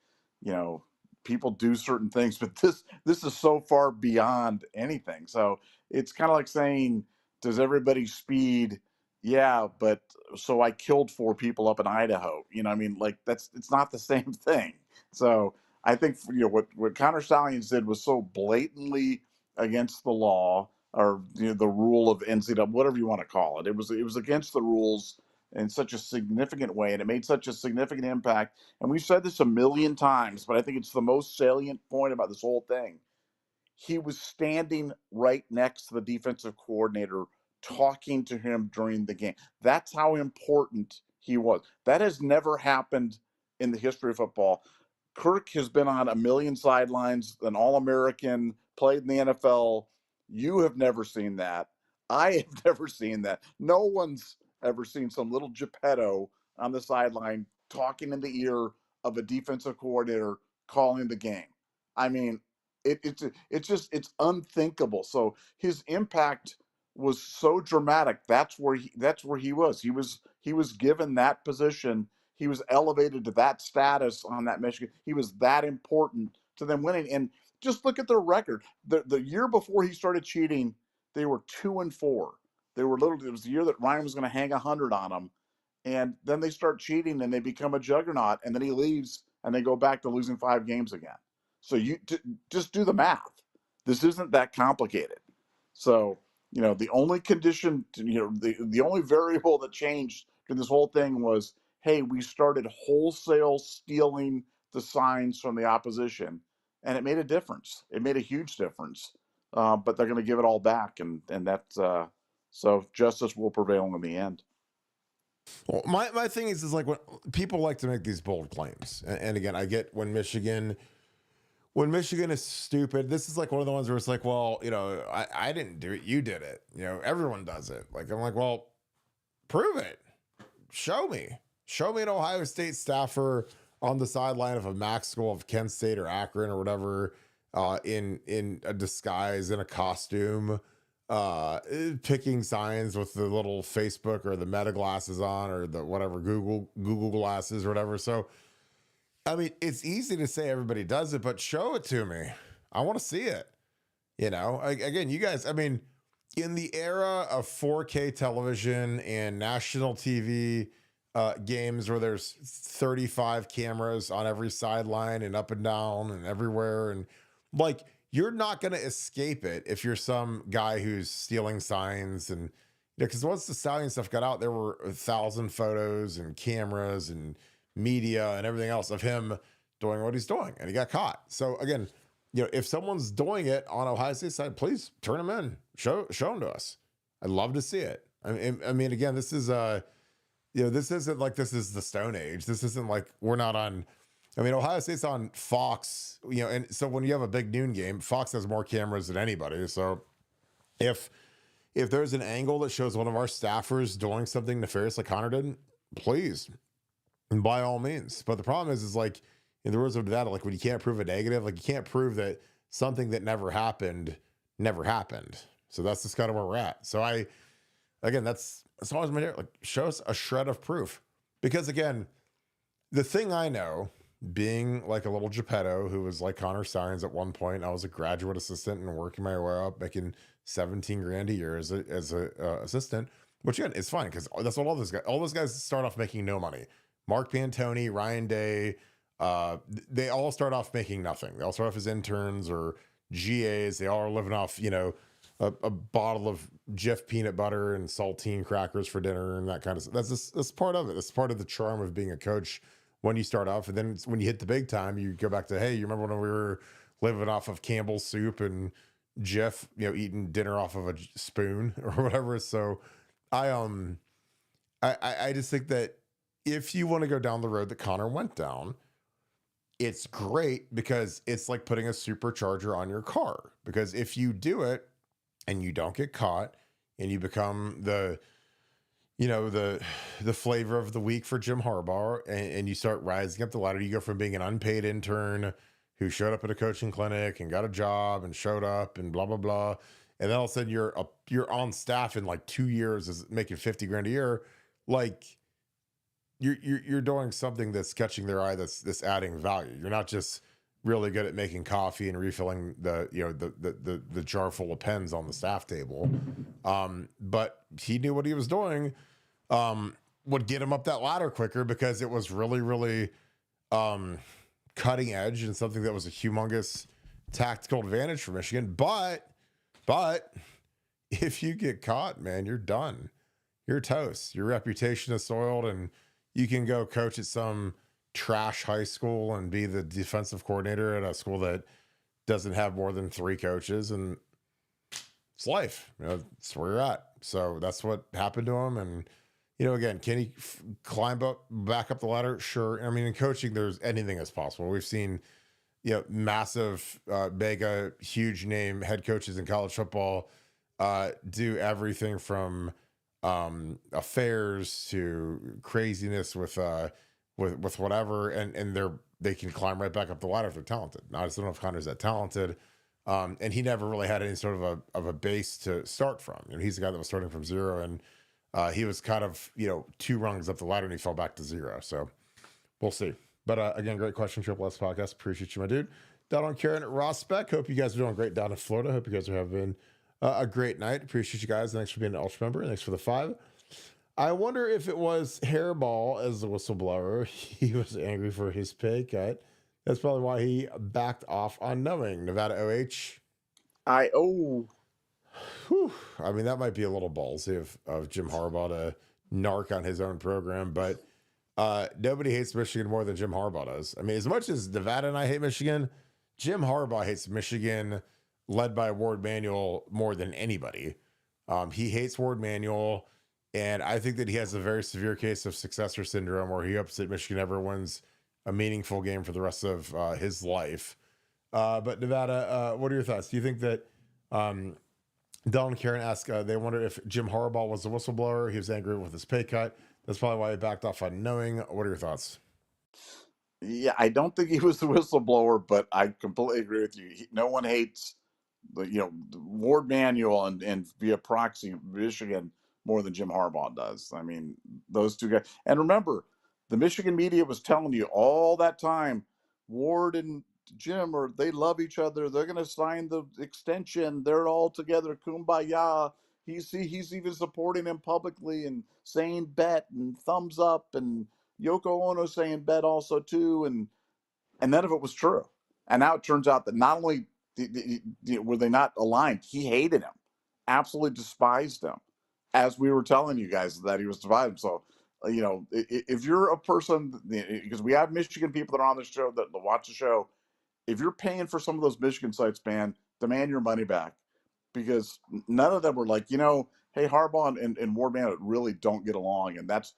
people do certain things, but this is so far beyond anything. So it's kind of like saying, does everybody speed? Yeah, but so I killed 4 people up in Idaho. I mean, like it's not the same thing. So I think what Connor Stallions did was so blatantly against the law, or the rule of NCAA, whatever you want to call it. It was against the rules in such a significant way, and it made such a significant impact. And we've said this a million times, but I think it's the most salient point about this whole thing. He was standing right next to the defensive coordinator, talking to him during the game. That's how important he was. That has never happened in the history of football. Kirk has been on a million sidelines, an All-American, played in the NFL. You have never seen that. I have never seen that. No one's ever seen some little Geppetto on the sideline talking in the ear of a defensive coordinator calling the game. I mean, it's unthinkable. So his impact was so dramatic. That's where he was. He was given that position. He was elevated to that status on that Michigan. He was that important to them winning. And just look at their record. The year before he started cheating, they were 2-4. It was the year that Ryan was going to hang 100 on them. And then they start cheating and they become a juggernaut. And then he leaves and they go back to losing 5 games again. So just do the math. This isn't that complicated. So, the only condition, the only variable that changed in this whole thing was, hey, we started wholesale stealing the signs from the opposition, and it made a difference. It made a huge difference. But they're going to give it all back, and that's so justice will prevail in the end. Well, my thing is like when people like to make these bold claims, and again, I get when Michigan is stupid. This is like one of the ones where it's like, well, I didn't do it, you did it. Everyone does it. Like I'm like, well, prove it. Show me an Ohio State staffer on the sideline of a MAC school of Kent State or Akron or whatever, in a disguise, in a costume, picking signs with the little Facebook or the Meta glasses on, or the whatever Google glasses or whatever. So, I mean, it's easy to say everybody does it, but show it to me. I want to see it. Again, you guys, I mean, in the era of 4K television and national TV games where there's 35 cameras on every sideline and up and down and everywhere, and like, you're not going to escape it if you're some guy who's stealing signs. And because once the Stallion stuff got out, there were 1,000 photos and cameras and media and everything else of him doing what he's doing, and he got caught. So again, if someone's doing it on Ohio State side, please turn them in, show them to us. I'd love to see it. I mean, again, this is this isn't like this is the Stone Age. This isn't like we're not on. I mean, Ohio State's on Fox, and so when you have a big noon game, Fox has more cameras than anybody. So if there's an angle that shows one of our staffers doing something nefarious like Connor did, please, and by all means. But the problem is like, in the words of that, like when you can't prove a negative, like you can't prove that something that never happened. So that's just kind of where we're at. So that's always my, like, show us a shred of proof. Because again, the thing I know, being like a little Geppetto who was like Connor Stallions at one point, I was a graduate assistant and working my way up, making 17 grand a year as a assistant, which again is fine because that's what all those guys start off making no money. Mark Pantoni, Ryan Day, they all start off making nothing. They all start off as interns or GAs. They all are living off, a bottle of Jif peanut butter and saltine crackers for dinner and that kind of stuff. That's part of it. That's part of the charm of being a coach when you start off, and then when you hit the big time, you go back to, hey, you remember when we were living off of Campbell's soup and Jeff, eating dinner off of a spoon or whatever. So I I just think that if you want to go down the road that Connor went down, it's great because it's like putting a supercharger on your car. Because if you do it and you don't get caught and you become the flavor of the week for Jim Harbaugh, and you start rising up the ladder, you go from being an unpaid intern who showed up at a coaching clinic and got a job and showed up and blah blah blah, and then all of a sudden you're on staff in like 2 years is making 50 grand a year. Like you're doing something that's catching their eye, that's adding value. You're not just really good at making coffee and refilling the jar full of pens on the staff table. But he knew what he was doing. Would get him up that ladder quicker because it was really, really cutting edge and something that was a humongous tactical advantage for Michigan. But if you get caught, man, you're done. You're toast. Your reputation is soiled, and you can go coach at some trash high school and be the defensive coordinator at a school that doesn't have more than 3 coaches, and it's life. It's where you're at. So that's what happened to him. And again, can he climb back up the ladder? Sure. I mean, in coaching, there's anything is possible. We've seen, massive, mega, huge name head coaches in college football do everything from affairs to craziness with whatever, and they can climb right back up the ladder if they're talented. Now, I just don't know if Connor's that talented. And he never really had any sort of a base to start from. He's the guy that was starting from zero, and he was kind of 2 rungs up the ladder, and he fell back to 0. So we'll see. But again, great question, Triple S Podcast. Appreciate you, my dude. Down on Karen at Ross Beck. Hope you guys are doing great down in Florida. Hope you guys are having a great night. Appreciate you guys. Thanks for being an Ultra member. Thanks for the 5. I wonder if it was Hairball as the whistleblower. He was angry for his pay cut. That's probably why he backed off on knowing Nevada OH. Whew. I mean, that might be a little ballsy of Jim Harbaugh to narc on his own program, but nobody hates Michigan more than Jim Harbaugh does. I mean, as much as Nevada and I hate Michigan, Jim Harbaugh hates Michigan, led by Ward Manuel, more than anybody. He hates Ward Manuel, and I think that he has a very severe case of successor syndrome, where he hopes that Michigan never wins a meaningful game for the rest of his life. But Nevada, what are your thoughts? Do you think that Dylan Karen asked, they wonder if Jim Harbaugh was the whistleblower? He was angry with his pay cut. That's probably why he backed off on knowing. What are your thoughts? Yeah, I don't think he was the whistleblower, but I completely agree with you. No one hates Ward Manuel and via proxy Michigan more than Jim Harbaugh does. I mean, those 2 guys. And remember, the Michigan media was telling you all that time, Ward and Jim they love each other. They're going to sign the extension. They're all together, kumbaya. He's even supporting him publicly and saying bet and thumbs up, and Yoko Ono saying bet also too, and none of it was true. And now it turns out that not only were they not aligned, he hated him, absolutely despised him, as we were telling you guys that he was despised. So, if you're a person, because we have Michigan people that are on the show that watch the show, if you're paying for some of those Michigan sites, man, demand your money back, because none of them were like, hey, Harbaugh and Ward Manuel really don't get along, and that's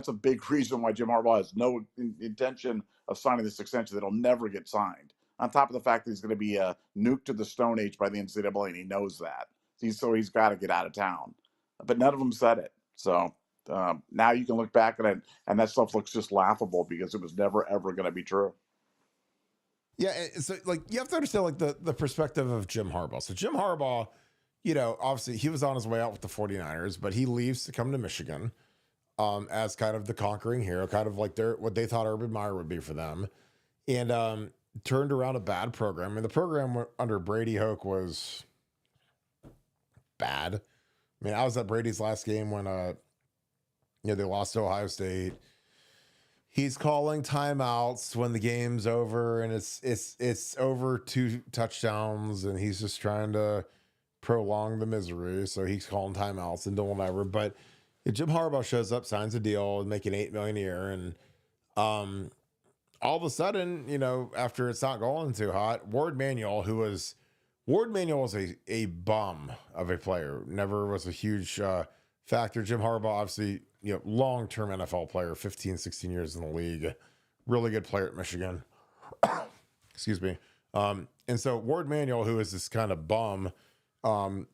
a big reason why Jim Harbaugh has no intention of signing this extension. That'll never get signed. On top of the fact that he's going to be a nuke to the Stone Age by the NCAA, and he knows that. He's got to get out of town. But none of them said it. So now you can look back at it, and that stuff looks just laughable because it was never, ever going to be true. Yeah, so you have to understand the perspective of Jim Harbaugh. So Jim Harbaugh, obviously he was on his way out with the 49ers, but he leaves to come to Michigan as kind of the conquering hero, kind of like what they thought Urban Meyer would be for them, and turned around a bad program. And the program under Brady Hoke was bad. I mean, I was at Brady's last game when they lost to Ohio State. He's calling timeouts when the game's over, and it's over 2 touchdowns, and he's just trying to prolong the misery. So he's calling timeouts and doing whatever. But Jim Harbaugh shows up, signs a deal, and making $8 million a year, and all of a sudden, after it's not going too hot, Ward Manuel was a bum of a player. Never was a huge factor. Jim Harbaugh, obviously, long-term NFL player, 15, 16 years in the league. Really good player at Michigan. Excuse me. And so Ward Manuel, who is this kind of bum,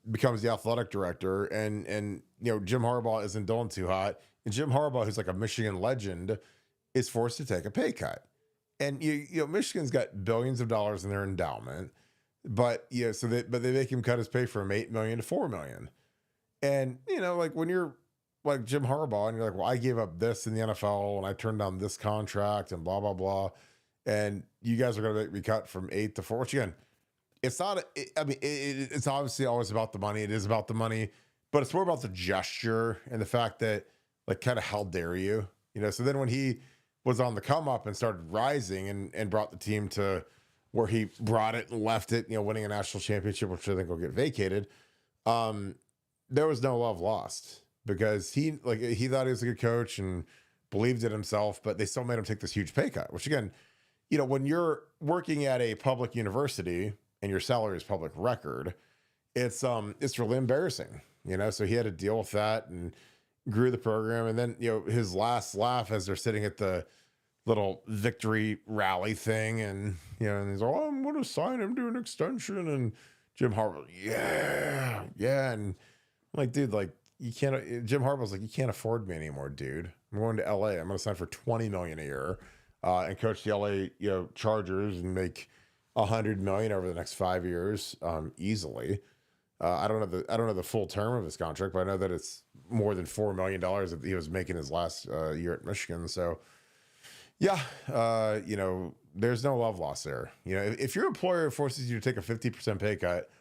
becomes the athletic director, and Jim Harbaugh isn't doing too hot. And Jim Harbaugh, who's like a Michigan legend, is forced to take a pay cut. And Michigan's got billions of dollars in their endowment, but but they make him cut his pay from $8 million to $4 million. And like when you're like Jim Harbaugh and you're like, well, I gave up this in the NFL and I turned down this contract and blah blah blah, and you guys are going to make me cut from 8 to 4. Which again, it's not. It's obviously always about the money. It is about the money, but it's more about the gesture and the fact that, like, kind of how dare you, So then when he was on the come up and started rising and brought the team to where he brought it and left it, winning a national championship, which I think will get vacated. There was no love lost because he thought he was a good coach and believed in himself, but they still made him take this huge pay cut, which again, when you're working at a public university and your salary is public record, it's really embarrassing, so he had to deal with that and grew the program. And then, his last laugh as they're sitting at the little victory rally thing, and and he's like, oh, I'm going to sign him to an extension, and Jim Harbaugh, yeah, and I'm like, dude, like, you can't. Jim Harbaugh's like, you can't afford me anymore, dude. I'm going to LA. I'm going to sign for $20 million a year, and coach the LA Chargers and make $100 million over the next 5 years, easily. I don't know the full term of his contract, but I know that it's more than $4 million that he was making his last year at Michigan. So, yeah, there's no love lost there. If your employer forces you to take a 50% pay cut,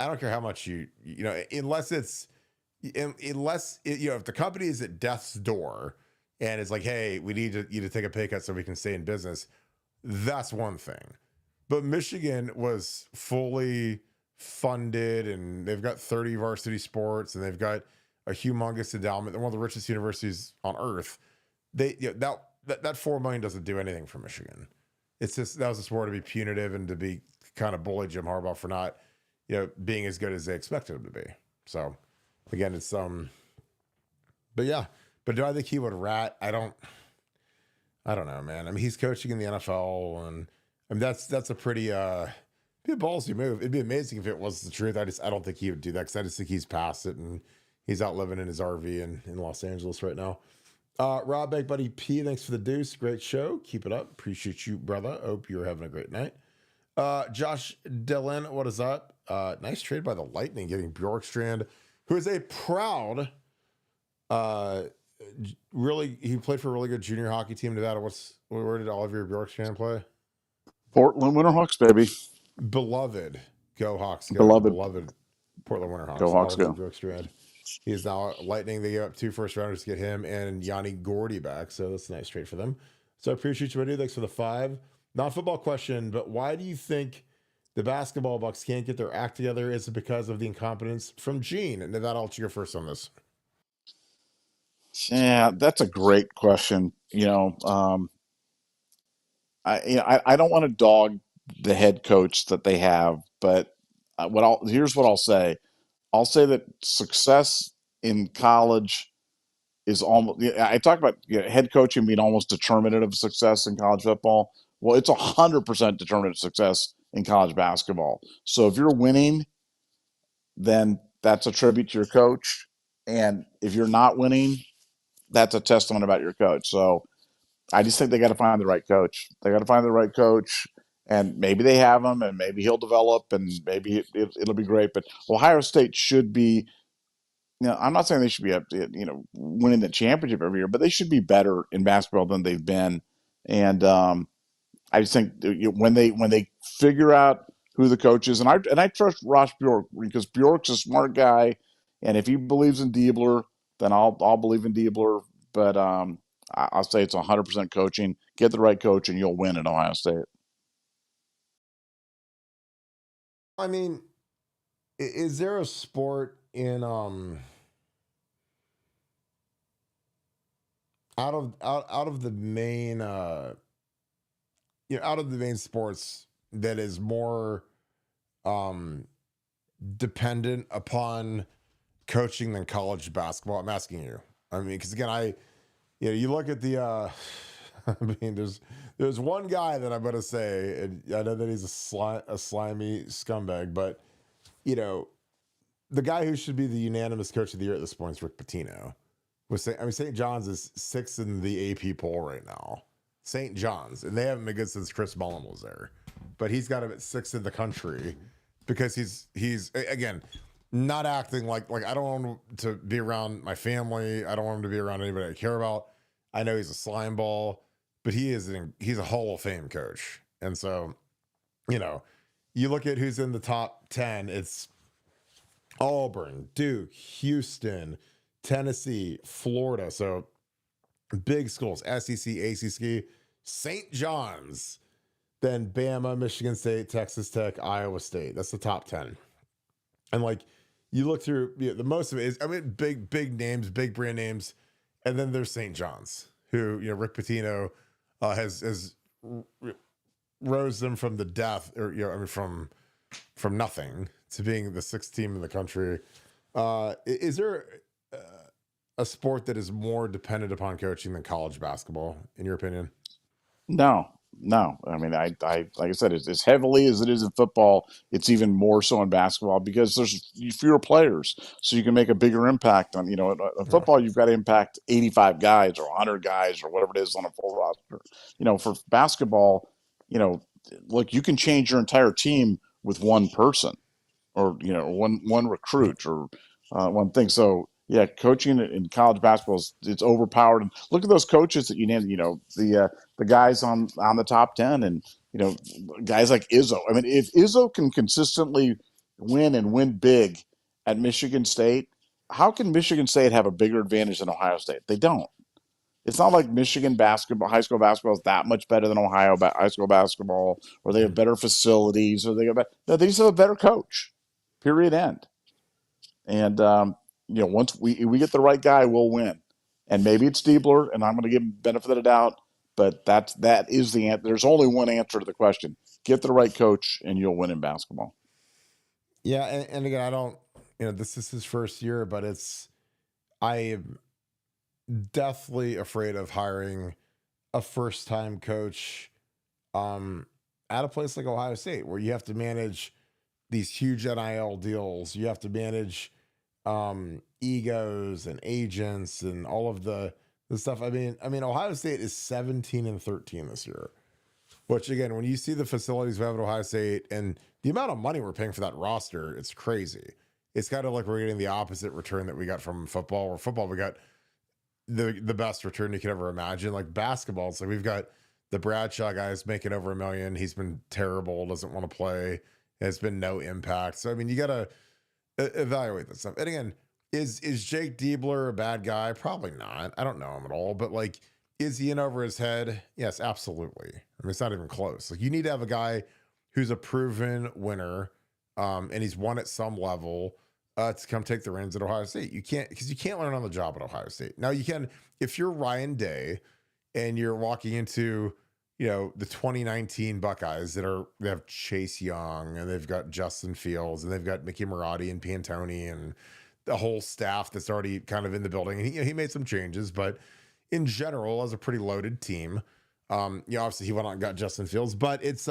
I don't care how much unless if the company is at death's door and it's like, hey, we need you to take a pay cut so we can stay in business, that's one thing. But Michigan was fully funded, and they've got 30 varsity sports, and they've got a humongous endowment. They're one of the richest universities on earth. That $4 million doesn't do anything for Michigan. It's just, that was just more to be punitive and to be kind of bully Jim Harbaugh for not, being as good as they expected him to be. So again, it's but yeah, but do I think he would rat? I don't know, man. I mean, he's coaching in the NFL, and that's a pretty be a ballsy move. It'd be amazing if it was the truth. I don't think he would do that, because I just think he's past it and he's out living in his RV in Los Angeles right now. Rob Big Buddy P, thanks for the deuce. Great show. Keep it up. Appreciate you, brother. Hope you're having a great night. Josh Dillon, what is up? Nice trade by the Lightning getting Bjorkstrand, who is a proud, he played for a really good junior hockey team in Nevada. Where did Oliver Bjorkstrand play? Portland Winterhawks, baby. Beloved. Go Hawks. Go. Beloved. Beloved Portland Winterhawks. Go Hawks, Oliver go. Bjorkstrand. He is now Lightning. They gave up 2 first rounders to get him and Yanni Gordy back. So that's a nice trade for them. So I appreciate you, buddy. Thanks for the 5. Not football question, but why do you think the basketball Bucks can't get their act together? Is it because of the incompetence from Gene? And Nevada, I'll let you go first on this. Yeah, that's a great question. I don't want to dog the head coach that they have, but here's what I'll say. I'll say that success in college is almost. I talk about head coaching being almost determinative of success in college football. Well, it's 100% determinative of success in college basketball. So if you're winning, then that's a tribute to your coach, and if you're not winning, that's a testament about your coach. So I just think they got to find the right coach. They got to find the right coach, and maybe they have him, and maybe he'll develop, and maybe it'll be great. But Ohio State should be. I'm not saying they should be winning the championship every year, but they should be better in basketball than they've been. And I just think when they figure out who the coach is, and I trust Ross Bjork, because Bjork's a smart guy, and if he believes in Diebler, then I'll believe in Diebler. But I'll say it's 100% coaching. Get the right coach, and you'll win at Ohio State. I mean, is there a sport in out of the main out of the main sports that is more um, dependent upon coaching than college basketball? I'm asking you. I mean, because again, you look at the. I mean, there's one guy that I'm gonna say, and I know that he's a slimy scumbag, but the guy who should be the unanimous coach of the year at this point is Rick Pitino. St. John's is 6th in the AP poll right now. St. John's, and they haven't been good since Chris Mullen was there, but he's got him at 6th in the country because he's again not acting like I don't want him to be around my family. I don't want him to be around anybody I care about. I know he's a slime ball, but he's a Hall of Fame coach, and so you look at who's in the top 10. It's Auburn, Duke, Houston, Tennessee, Florida. So big schools, SEC, ACC, St. John's, then Bama, Michigan State, Texas Tech, Iowa State. That's the top 10. And you look through the most of it is, big names, big brand names. And then there's St. John's, who, Rick Pitino has rose them from the death or, from nothing to being the 6th team in the country. Is there a sport that is more dependent upon coaching than college basketball, in your opinion? No. I mean, I like I said, as heavily as it is in football, it's even more so in basketball because there's fewer players, so you can make a bigger impact on. In football, you've got to impact 85 guys or 100 guys or whatever it is on a full roster. For basketball, look, you can change your entire team with one person, or one recruit or one thing. So yeah, coaching in college basketball it's overpowered. And look at those coaches that the guys on the top 10, and guys like Izzo. I mean, if Izzo can consistently win big at Michigan State, how can Michigan State have a bigger advantage than Ohio State? They don't. It's not like Michigan basketball, high school basketball is that much better than Ohio high school basketball, or they have better facilities, or no, they just have a better coach. Period. End. And once we get the right guy, we'll win. And maybe it's Diebler, and I'm going to give him benefit of the doubt. But that is the answer. There's only one answer to the question: get the right coach, and you'll win in basketball. Yeah, and again, I don't. This is his first year, but I am deathly afraid of hiring a first-time coach at a place like Ohio State, where you have to manage these huge NIL deals. You have to manage egos and agents and all of the stuff. I mean, Ohio State is 17-13 this year, which again, when you see the facilities we have at Ohio State and the amount of money we're paying for that roster, it's crazy. It's kind of like we're getting the opposite return that we got from football. Where football, we got the best return you could ever imagine. Like basketball, it's like we've got the Bradshaw guys making over $1 million. He's been terrible, doesn't want to play. Has been no impact. So I mean, you got to evaluate that stuff. And again, is Jake Diebler a bad guy? Probably not. I don't know him at all. But is he in over his head? Yes, absolutely. I mean, it's not even close. You need to have a guy who's a proven winner, and he's won at some level to come take the reins at Ohio State. You can't learn on the job at Ohio State. Now you can if you're Ryan Day and you're walking into the 2019 Buckeyes they have Chase Young and they've got Justin Fields and they've got Mickey Marotti and Pantoni and the whole staff that's already kind of in the building. And he made some changes, but in general, as a pretty loaded team, obviously he went out and got Justin Fields, but it's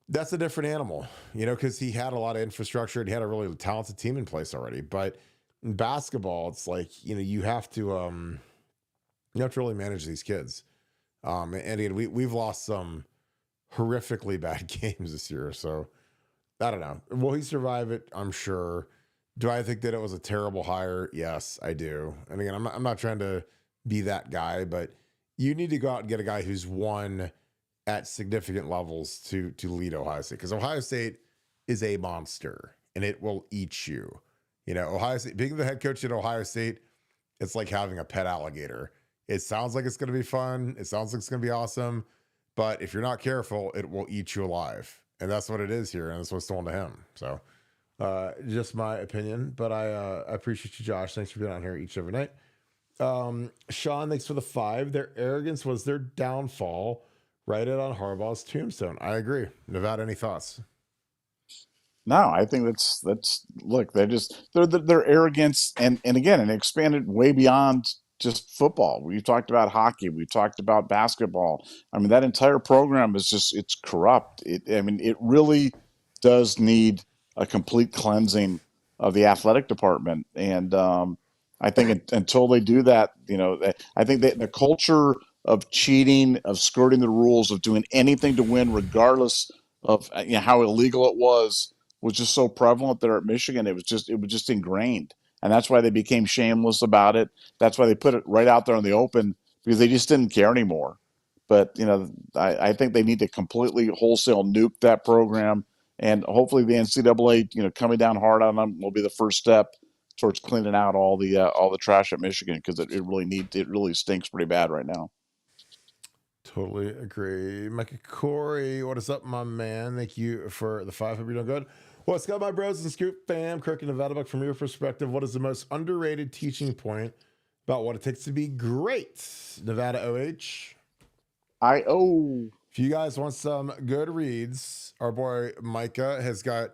that's a different animal, because he had a lot of infrastructure and he had a really talented team in place already. But in basketball, it's you have to really manage these kids. And again, we've lost some horrifically bad games this year. So I don't know. Will he survive it? I'm sure. Do I think that it was a terrible hire? Yes, I do. And again, I'm not trying to be that guy, but you need to go out and get a guy who's won at significant levels to lead Ohio State, because Ohio State is a monster and it will eat you. Ohio State, being the head coach at Ohio State, it's like having a pet alligator. It sounds like it's going to be fun. It sounds like it's going to be awesome. But if you're not careful, it will eat you alive. And that's what it is here. And that's what's told to him. So just my opinion. But I appreciate you, Josh. Thanks for being on here each and every night. Sean, thanks for the 5. Their arrogance was their downfall. Write it on Harbaugh's tombstone. I agree. Nevada, any thoughts? No, I think that's look, their arrogance and again, and expanded way beyond just football. We've talked about hockey, we've talked about basketball. I mean, that entire program is just it's corrupt. I mean, it really does need a complete cleansing of the athletic department. And I think until they do that, I think that the culture of cheating, of skirting the rules, of doing anything to win, regardless of how illegal it was just so prevalent there at Michigan. It was just ingrained, and that's why they became shameless about it. That's why they put it right out there in the open because they just didn't care anymore. But I think they need to completely wholesale nuke that program, and hopefully the NCAA, coming down hard on them will be the first step towards cleaning out all the trash at Michigan because it really stinks pretty bad right now. Totally agree. Micah Corey, what is up, my man? Thank you for the 5. Hope you're doing good. What's up, my bros and Scoop fam? Kirk and Nevadabuck, from your perspective, what is the most underrated teaching point about what it takes to be great? Nevada OH. If you guys want some good reads, our boy Micah has got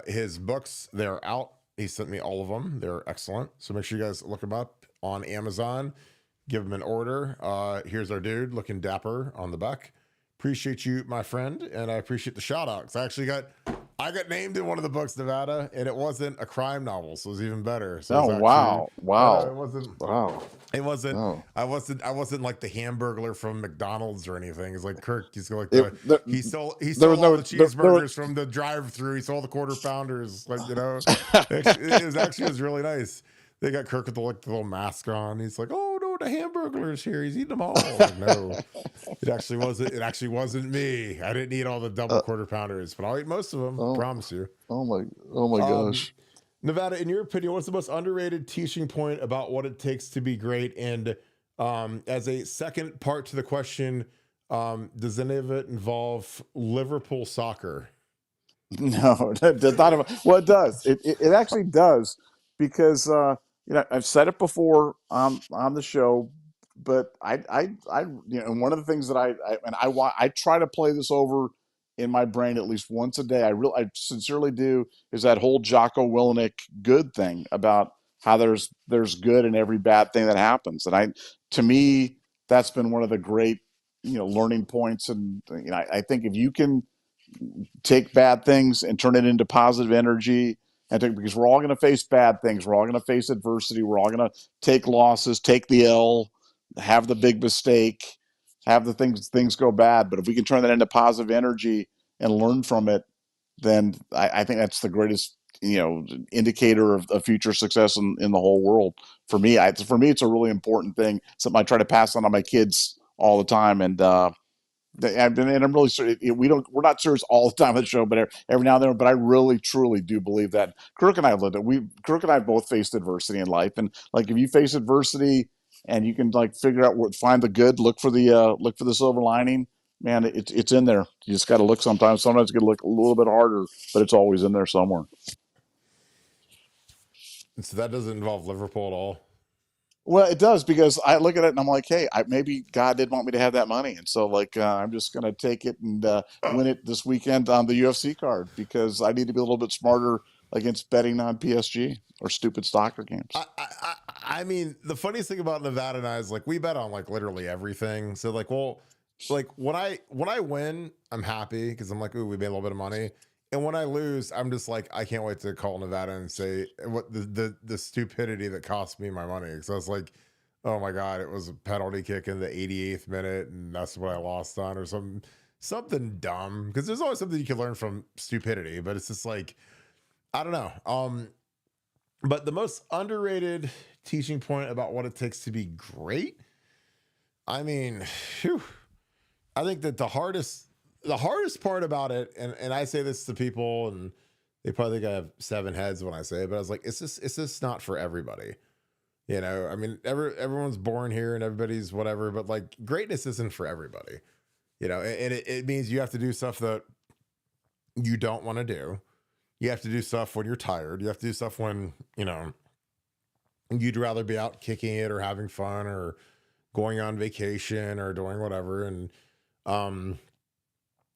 his books. They're out. He sent me all of them. They're excellent. So make sure you guys look them up on Amazon. Give him an order. Here's our dude looking dapper on the back. Appreciate you, my friend, and I appreciate the shout out. I got named in one of the books, Nevada, and it wasn't a crime novel, so it was even better. So Oh, wow. it wasn't. Wow. It wasn't. Oh. I wasn't like the Hamburglar from McDonald's or anything. It's like Kirk. He's like he stole all the cheeseburgers from the drive-through. He stole the quarter pounders. Like it was really nice. They got Kirk with the little mask on. He's like, oh no, the Hamburglar's here. He's eating them all. Like, no, it actually wasn't. It actually wasn't me. I didn't eat all the double quarter pounders, but I'll eat most of them. Promise you. Oh my gosh. Nevada, in your opinion, what's the most underrated teaching point about what it takes to be great? And as a second part to the question, does any of it involve Liverpool soccer? No, it does not. Well, it does. It actually does because I've said it before on the show, but one of the things that I try to play this over in my brain at least once a day. I sincerely do is that whole Jocko Willenick good thing about how there's good in every bad thing that happens, and to me that's been one of the great learning points, and I think if you can take bad things and turn it into positive energy. Because we're all going to face bad things. We're all going to face adversity. We're all going to take losses, take the L, have the big mistake, have the things go bad. But if we can turn that into positive energy and learn from it, then I think that's the greatest indicator of future success in the whole world. For me, it's a really important thing. Something I try to pass on to my kids all the time. And I'm really serious. We're not serious all the time on the show, but every now and then. But I really, truly do believe that Kirk and I lived it. Kirk and I both faced adversity in life, and like if you face adversity and you can figure out find the good, look for the silver lining. Man, it's in there. You just got to look sometimes. Sometimes you got to look a little bit harder, but it's always in there somewhere. And so that doesn't involve Liverpool at all. Well, it does because I look at it and I'm like, hey, maybe God didn't want me to have that money, and so I'm just going to take it and win it this weekend on the UFC card because I need to be a little bit smarter against betting on PSG or stupid soccer games. I mean, the funniest thing about Nevada and I is we bet on literally everything. So when I win, I'm happy because I'm ooh, we made a little bit of money. And when I lose, I'm just I can't wait to call Nevada and say what the stupidity that cost me my money. Because I was oh my God, it was a penalty kick in the 88th minute, and that's what I lost on, or something dumb. Because there's always something you can learn from stupidity, but it's just I don't know. But the most underrated teaching point about what it takes to be great, I mean, whew, I think that the hardest part about it, and I say this to people, and they probably think I have 7 heads when I say it, but I was it's just not for everybody. I mean, everyone's born here and everybody's whatever, but greatness isn't for everybody. And it means you have to do stuff that you don't want to do. You have to do stuff when you're tired. You have to do stuff when, you'd rather be out kicking it or having fun or going on vacation or doing whatever. And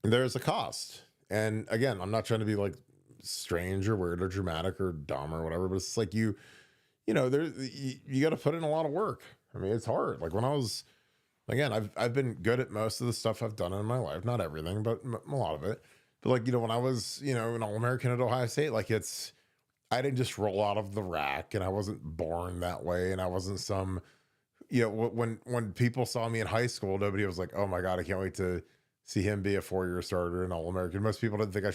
there's a cost. And again, I'm not trying to be like strange or weird or dramatic or dumb or whatever, but it's like you got to put in a lot of work. I mean, it's hard. Like when I was, again, I've been good at most of the stuff I've done in my life, not everything, but a lot of it. But like, when I was, an All-American at Ohio State, like I didn't just roll out of the rack, and I wasn't born that way. And I wasn't some, when people saw me in high school, nobody was like, oh my God, I can't wait to see him be a 4-year starter and All-American. Most people didn't think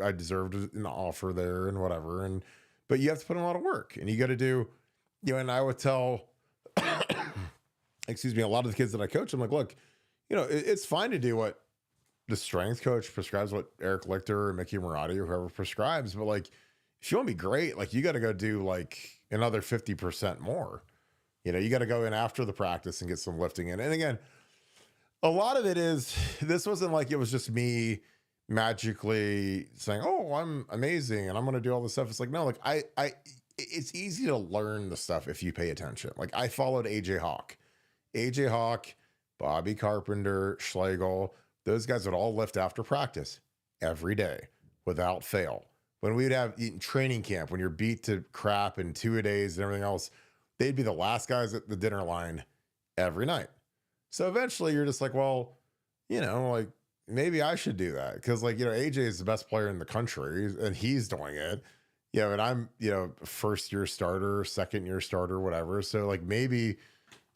I deserved an offer there and whatever. But you have to put in a lot of work, and you got to do, and I would tell, excuse me, a lot of the kids that I coach, I'm like, look, it's fine to do what the strength coach prescribes, what Eric Lichter or Mickey Marotti or whoever prescribes. But like, if you want to be great, like you got to go do like another 50% more. You got to go in after the practice and get some lifting in. And again, a lot of it is, this wasn't like it was just me magically saying, oh, I'm amazing and I'm going to do all this stuff. It's like, no, like it's easy to learn the stuff if you pay attention. Like I followed AJ Hawk, Bobby Carpenter, Schlegel. Those guys would all lift after practice every day without fail. When we would have training camp, when you're beat to crap in 2-a-days and everything else, they'd be the last guys at the dinner line every night. So eventually you're just like, well, like maybe I should do that. Cause like, AJ is the best player in the country and he's doing it. And I'm, first year starter, second year starter, whatever. So like maybe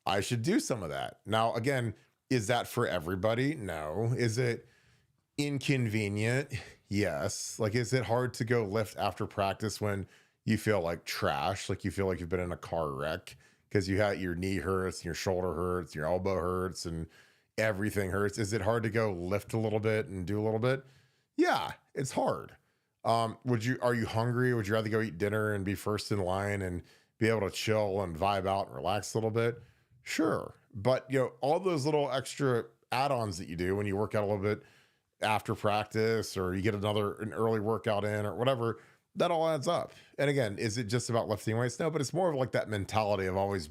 I should do some of that. Now, again, is that for everybody? No. Is it inconvenient? Yes. Like, is it hard to go lift after practice when you feel like trash? Like you feel like you've been in a car wreck because your knee hurts and your shoulder hurts, your elbow hurts and everything hurts. Is it hard to go lift a little bit and do a little bit? Yeah, it's hard. Are you hungry? Would you rather go eat dinner and be first in line and be able to chill and vibe out and relax a little bit? Sure. But all those little extra add-ons that you do when you work out a little bit after practice, or you get an early workout in or whatever, that all adds up. And again, is it just about lifting weights? No, but it's more of like that mentality of always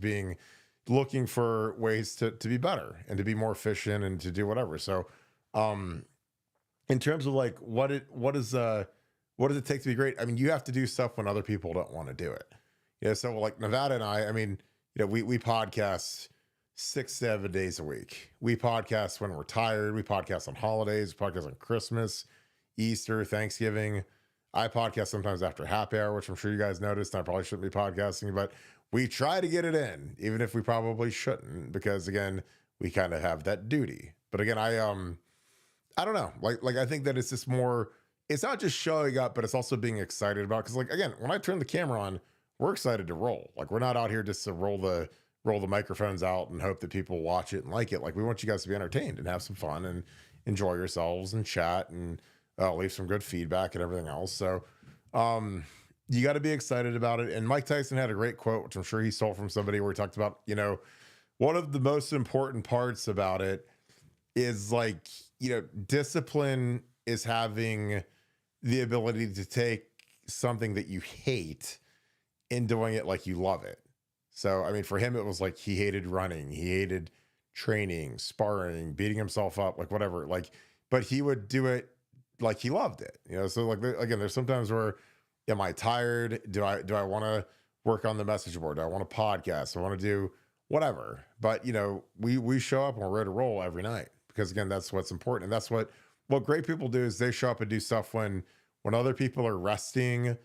looking for ways to be better and to be more efficient and to do whatever. So, in terms of like, what does it take to be great? I mean, you have to do stuff when other people don't want to do it. So like Nevada and I mean, we podcast 6-7 days a week. We podcast when we're tired. We podcast on holidays. We podcast on Christmas, Easter, Thanksgiving. I podcast sometimes after happy hour, which I'm sure you guys noticed. I probably shouldn't be podcasting, but we try to get it in, even if we probably shouldn't, because again, we kind of have that duty. But again, I don't know. Like I think that it's just more, it's not just showing up, but it's also being excited about. Because like, again, when I turn the camera on, we're excited to roll. Like we're not out here just to roll the microphones out and hope that people watch it and like it. Like we want you guys to be entertained and have some fun and enjoy yourselves and chat and leave some good feedback and everything else. So you got to be excited about it. And Mike Tyson had a great quote, which I'm sure he stole from somebody, where he talked about, one of the most important parts about it is like, discipline is having the ability to take something that you hate and doing it like you love it. So, I mean, for him, it was like he hated running, he hated training, sparring, beating himself up, like whatever, like, but he would do it like he loved it, So like, again, there's sometimes where, am I tired? Do I want to work on the message board? Do I want to podcast? I want to do whatever, but we show up and we're ready to roll every night, because again, that's what's important. And that's what great people do, is they show up and do stuff when other people are resting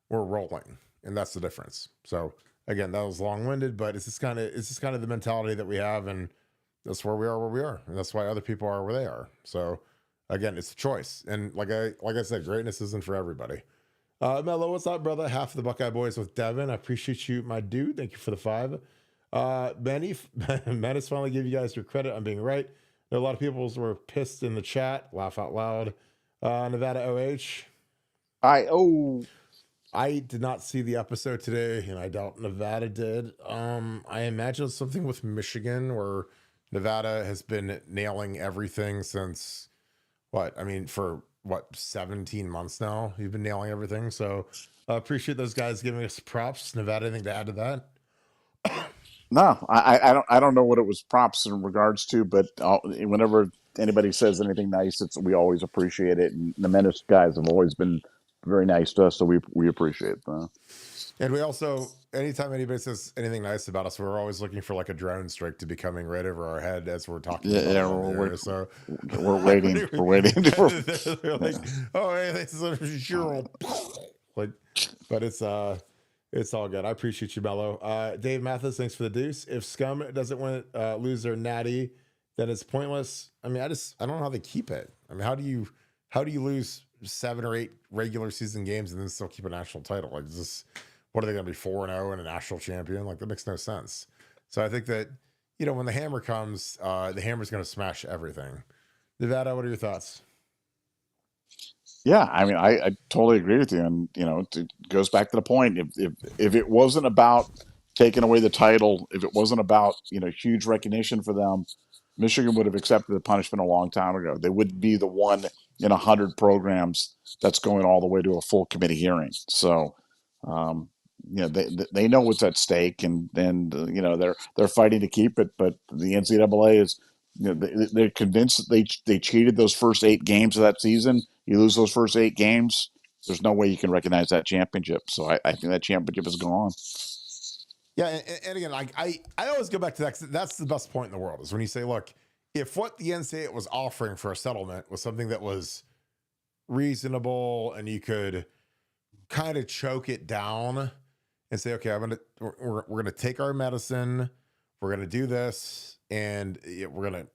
or rolling. And that's the difference. So again, that was long-winded, but it's just kind of the mentality that we have, and that's where we are, and that's why other people are where they are. So again, it's a choice. And like I said, greatness isn't for everybody. Mello, what's up, brother? Half of the Buckeye boys with Devin. I appreciate you, my dude. Thank you for the 5. Menace finally gave you guys your credit on being right. There are a lot of people were pissed in the chat. Laugh out loud. Nevada OH. I did not see the episode today, and I doubt Nevada did. I imagine it's something with Michigan, where Nevada has been nailing everything since for 17 months now. You've been nailing everything. So I appreciate those guys giving us props. Nevada, anything to add to that? No, I don't know what it was props in regards to, but whenever anybody says anything nice, we always appreciate it. And the Menace guys have always been very nice to us, so we appreciate that. And we also, anytime anybody says anything nice about us, we're always looking for like a drone strike to be coming right over our head as we're talking about Yeah, so we're waiting. We're waiting. They're like, oh, hey, this is a sure. Like, but it's all good. I appreciate you, Mello. Dave Mathis, thanks for the deuce. If Scum doesn't win, lose their natty, then it's pointless. I mean, I don't know how they keep it. I mean, how do you lose 7 or 8 regular season games and then still keep a national title? Like, is this, what are they going to be, 4-0 and a national champion? Like, that makes no sense. So I think that, when the hammer comes, the hammer's going to smash everything. Nevada, what are your thoughts? Yeah, I mean, I totally agree with you, and it goes back to the point. If it wasn't about taking away the title, if it wasn't about huge recognition for them, Michigan would have accepted the punishment a long time ago. They wouldn't be the one in 100 programs that's going all the way to a full committee hearing. So, they know what's at stake, and they're fighting to keep it. But the NCAA is, they're convinced that they cheated those first 8 games of that season. You lose those first 8 games, there's no way you can recognize that championship. So I think that championship is gone. Yeah, and again, I always go back to that, 'cause that's the best point in the world, is when you say, look, if what the NCAA was offering for a settlement was something that was reasonable and you could kind of choke it down and say, okay, we're gonna take our medicine, we're gonna do this, and we're gonna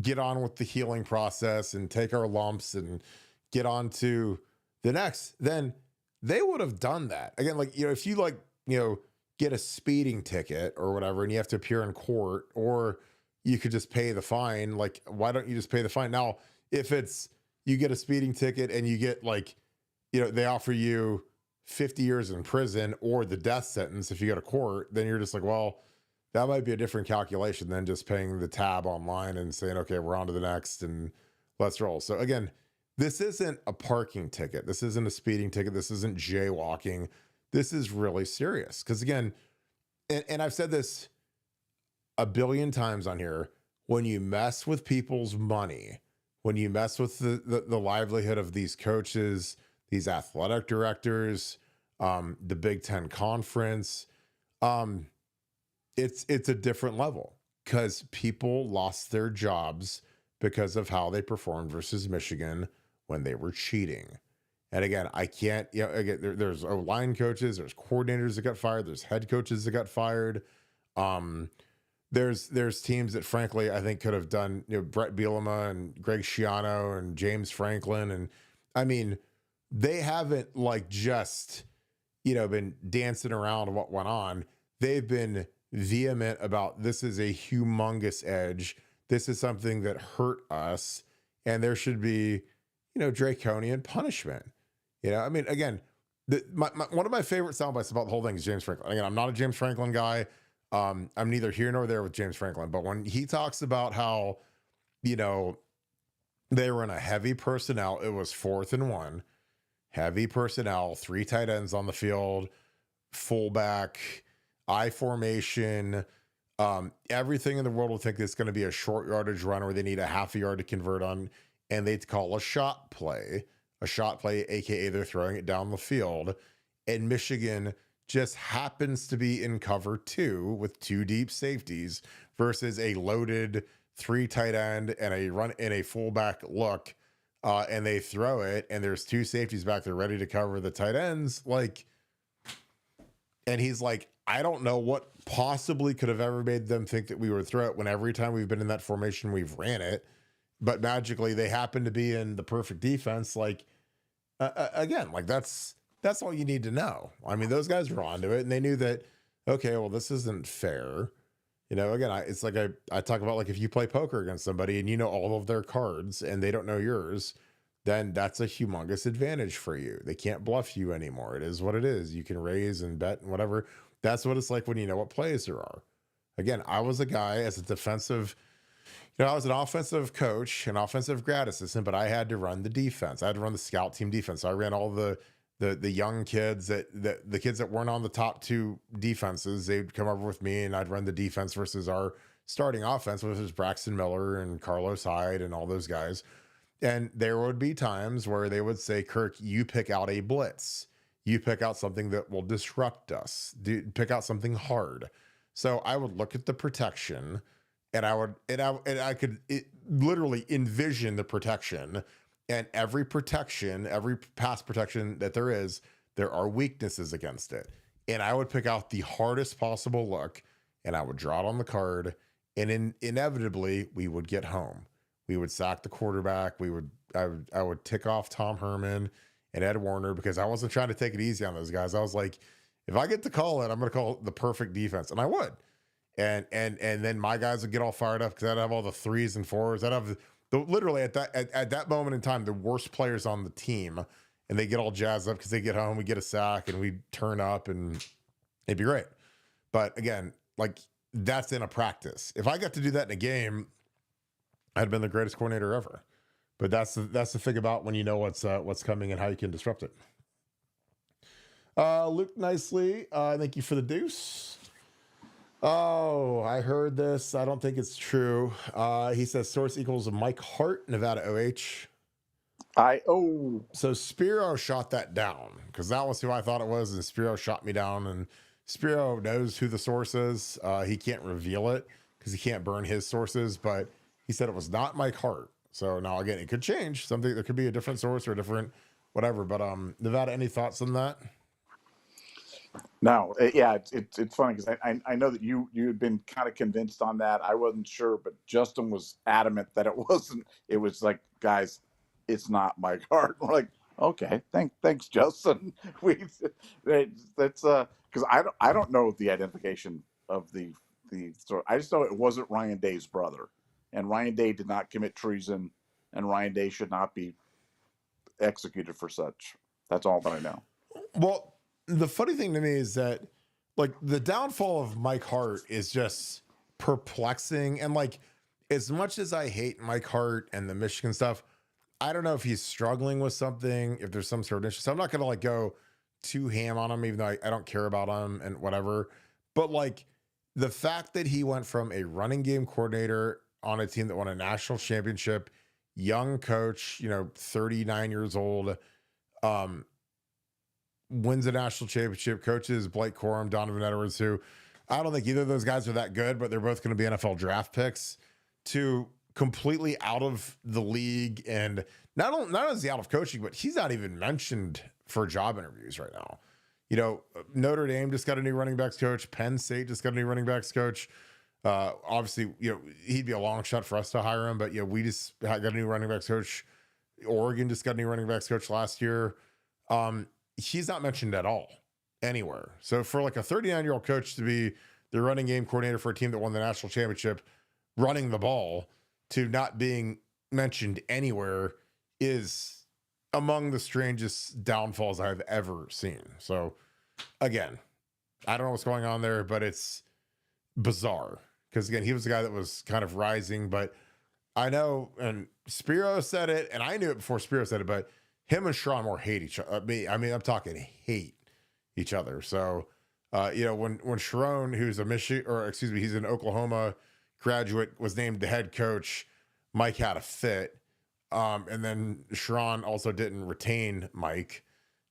get on with the healing process and take our lumps and get on to the next, then they would have done that. Again, like, if you get a speeding ticket or whatever and you have to appear in court, or you could just pay the fine. Like, why don't you just pay the fine? Now, if it's, you get a speeding ticket and you get they offer you 50 years in prison or the death sentence if you go to court, then you're just like, well, that might be a different calculation than just paying the tab online and saying, okay, we're on to the next and let's roll. So again, this isn't a parking ticket. This isn't a speeding ticket. This isn't jaywalking. This is really serious. Because again, and I've said this a billion times on here, when you mess with people's money, when you mess with the livelihood of these coaches, these athletic directors, the Big Ten Conference, it's a different level, because people lost their jobs because of how they performed versus Michigan when they were cheating. And again, I can't, again, there's line coaches, there's coordinators that got fired, there's head coaches that got fired. There's teams that frankly, I think could have done, Brett Bielema and Greg Schiano and James Franklin. And I mean, they haven't just, been dancing around what went on. They've been vehement about, this is a humongous edge. This is something that hurt us, and there should be, draconian punishment. I mean, again, one of my favorite sound bites about the whole thing is James Franklin. Again, I'm not a James Franklin guy. I'm neither here nor there with James Franklin, but when he talks about how, they were in a heavy personnel, it was 4th and 1, heavy personnel, 3 tight ends on the field, fullback, I formation, everything in the world will think it's going to be a short yardage run where they need a half a yard to convert on, and they'd call a shot play, AKA they're throwing it down the field. And Michigan just happens to be in cover 2 with 2 deep safeties versus a loaded 3 tight end and a run in a fullback look. And they throw it, and there's 2 safeties back there ready to cover the tight ends. And he's like, I don't know what possibly could have ever made them think that we would throw it when every time we've been in that formation, we've ran it. But magically, they happen to be in the perfect defense. Again, that's all you need to know. I mean, those guys were onto it, and they knew that, okay, well, this isn't fair. Again, it's like I talk about, if you play poker against somebody and all of their cards and they don't know yours, then that's a humongous advantage for you. They can't bluff you anymore. It is what it is. You can raise and bet and whatever. That's what it's like when you know what plays there are. Again, I was a guy as a defensive, I was an offensive coach, an offensive grad assistant, but I had to run the defense. I had to run the scout team defense. So I ran all the young kids the kids that weren't on the top 2 defenses. They'd come over with me and I'd run the defense versus our starting offense, which is Braxton Miller and Carlos Hyde and all those guys. And there would be times where they would say, Kirk, you pick out a blitz. You pick out something that will disrupt us. Pick out something hard. So I would look at the protection, and I could literally envision the protection, and every pass protection that there are weaknesses against it. And I would pick out the hardest possible look, and I would draw it on the card, and inevitably we would get home. We would sack the quarterback. I would tick off Tom Herman and Ed Warner, because I wasn't trying to take it easy on those guys. I was like, if I get to call it, I'm going to call it the perfect defense, and I would. And then my guys would get all fired up because I'd have all the 3s and 4s. I'd have literally at that moment in time, the worst players on the team, and they get all jazzed up because they get home, we get a sack, and we turn up, and it'd be great. But again, like, that's in a practice. If I got to do that in a game, I'd have been the greatest coordinator ever. But that's the thing about when you know what's coming and how you can disrupt it. Luke Nicely, thank you for the deuce. Oh, I heard this. I don't think it's true. He says source equals Mike Hart, Nevada OH. So Spiro shot that down, because that was who I thought it was, and Spiro shot me down. And Spiro knows who the source is. He can't reveal it because he can't burn his sources, but he said it was not Mike Hart. So now again, it could change. There could be a different source or a different whatever. But Nevada, any thoughts on that? No, yeah, it's funny because I know that you had been kind of convinced on that. I wasn't sure, but Justin was adamant that it wasn't. It was like, guys, it's not Mike Hart. We're like, okay, thanks, Justin. That's because I don't know the identification of the story. I just know it wasn't Ryan Day's brother, and Ryan Day did not commit treason, and Ryan Day should not be executed for such. That's all that I know. Well, the funny thing to me is that, like, the downfall of Mike Hart is just perplexing. And, like, as much as I hate Mike Hart and the Michigan stuff, I don't know if he's struggling with something, if there's some sort of issue. So I'm not going to, like, go too ham on him, even though I don't care about him and whatever. But, like, the fact that he went from a running game coordinator on a team that won a national championship, young coach, 39 years old, wins a national championship, coaches Blake Corum, Donovan Edwards, who I don't think either of those guys are that good, but they're both going to be NFL draft picks, to completely out of the league. And not only is he out of coaching, but he's not even mentioned for job interviews right now. Notre Dame just got a new running backs coach. Penn State just got a new running backs coach. Obviously, he'd be a long shot for us to hire him, but we just got a new running backs coach. Oregon just got a new running backs coach last year. He's not mentioned at all anywhere. So for like a 39-year-old coach to be the running game coordinator for a team that won the national championship, running the ball, to not being mentioned anywhere is among the strangest downfalls I've ever seen. So again, I don't know what's going on there, but it's bizarre. Because again, he was the guy that was kind of rising, but I know, and Spiro said it, and I knew it before Spiro said it, but him and Sharon Moore hate each other. I'm talking hate each other. So, when Sharon, who's he's an Oklahoma graduate, was named the head coach, Mike had a fit. And then Sharon also didn't retain Mike.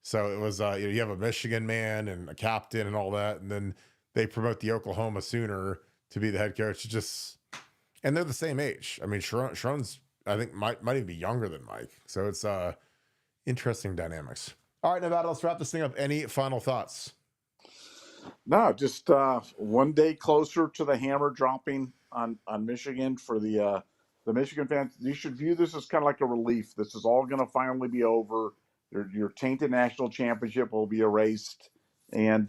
So it was, you have a Michigan man and a captain and all that. And then they promote the Oklahoma Sooner to be the head coach. And they're the same age. I mean, Sharon's, I think, might even be younger than Mike. So it's, interesting dynamics. All right, Nevada, let's wrap this thing up. Any final thoughts? No, just one day closer to the hammer dropping on Michigan for the Michigan fans. You should view this as kind of like a relief. This is all going to finally be over. Your tainted national championship will be erased, and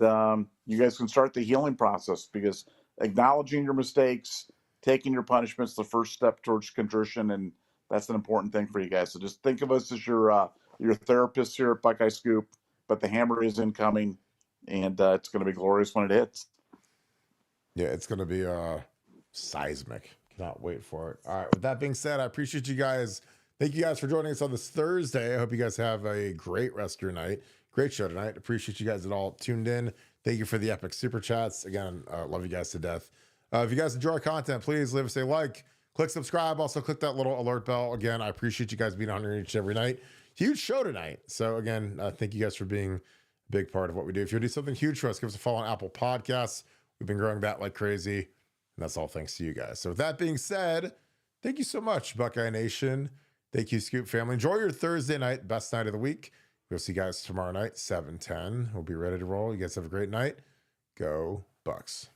you guys can start the healing process, because acknowledging your mistakes, taking your punishments, the first step towards contrition, and that's an important thing for you guys. So just think of us as your therapist here at Buckeye Scoop, but the hammer is incoming, and it's going to be glorious when it hits. Yeah, it's going to be seismic. Cannot wait for it. All right, with that being said, I appreciate you guys. Thank you guys for joining us on this Thursday. I hope you guys have a great rest of your night. Great show tonight. Appreciate you guys that all tuned in. Thank you for the epic super chats. Again, love you guys to death. If you guys enjoy our content, please leave us a like, click subscribe. Also, click that little alert bell. Again, I appreciate you guys being on here each and every night. Huge show tonight. So, again, thank you guys for being a big part of what we do. If you do something huge for us, give us a follow on Apple Podcasts. We've been growing that like crazy. And that's all thanks to you guys. So, with that being said, thank you so much, Buckeye Nation. Thank you, Scoop family. Enjoy your Thursday night, best night of the week. We'll see you guys tomorrow night, 7:10. We'll be ready to roll. You guys have a great night. Go Bucks.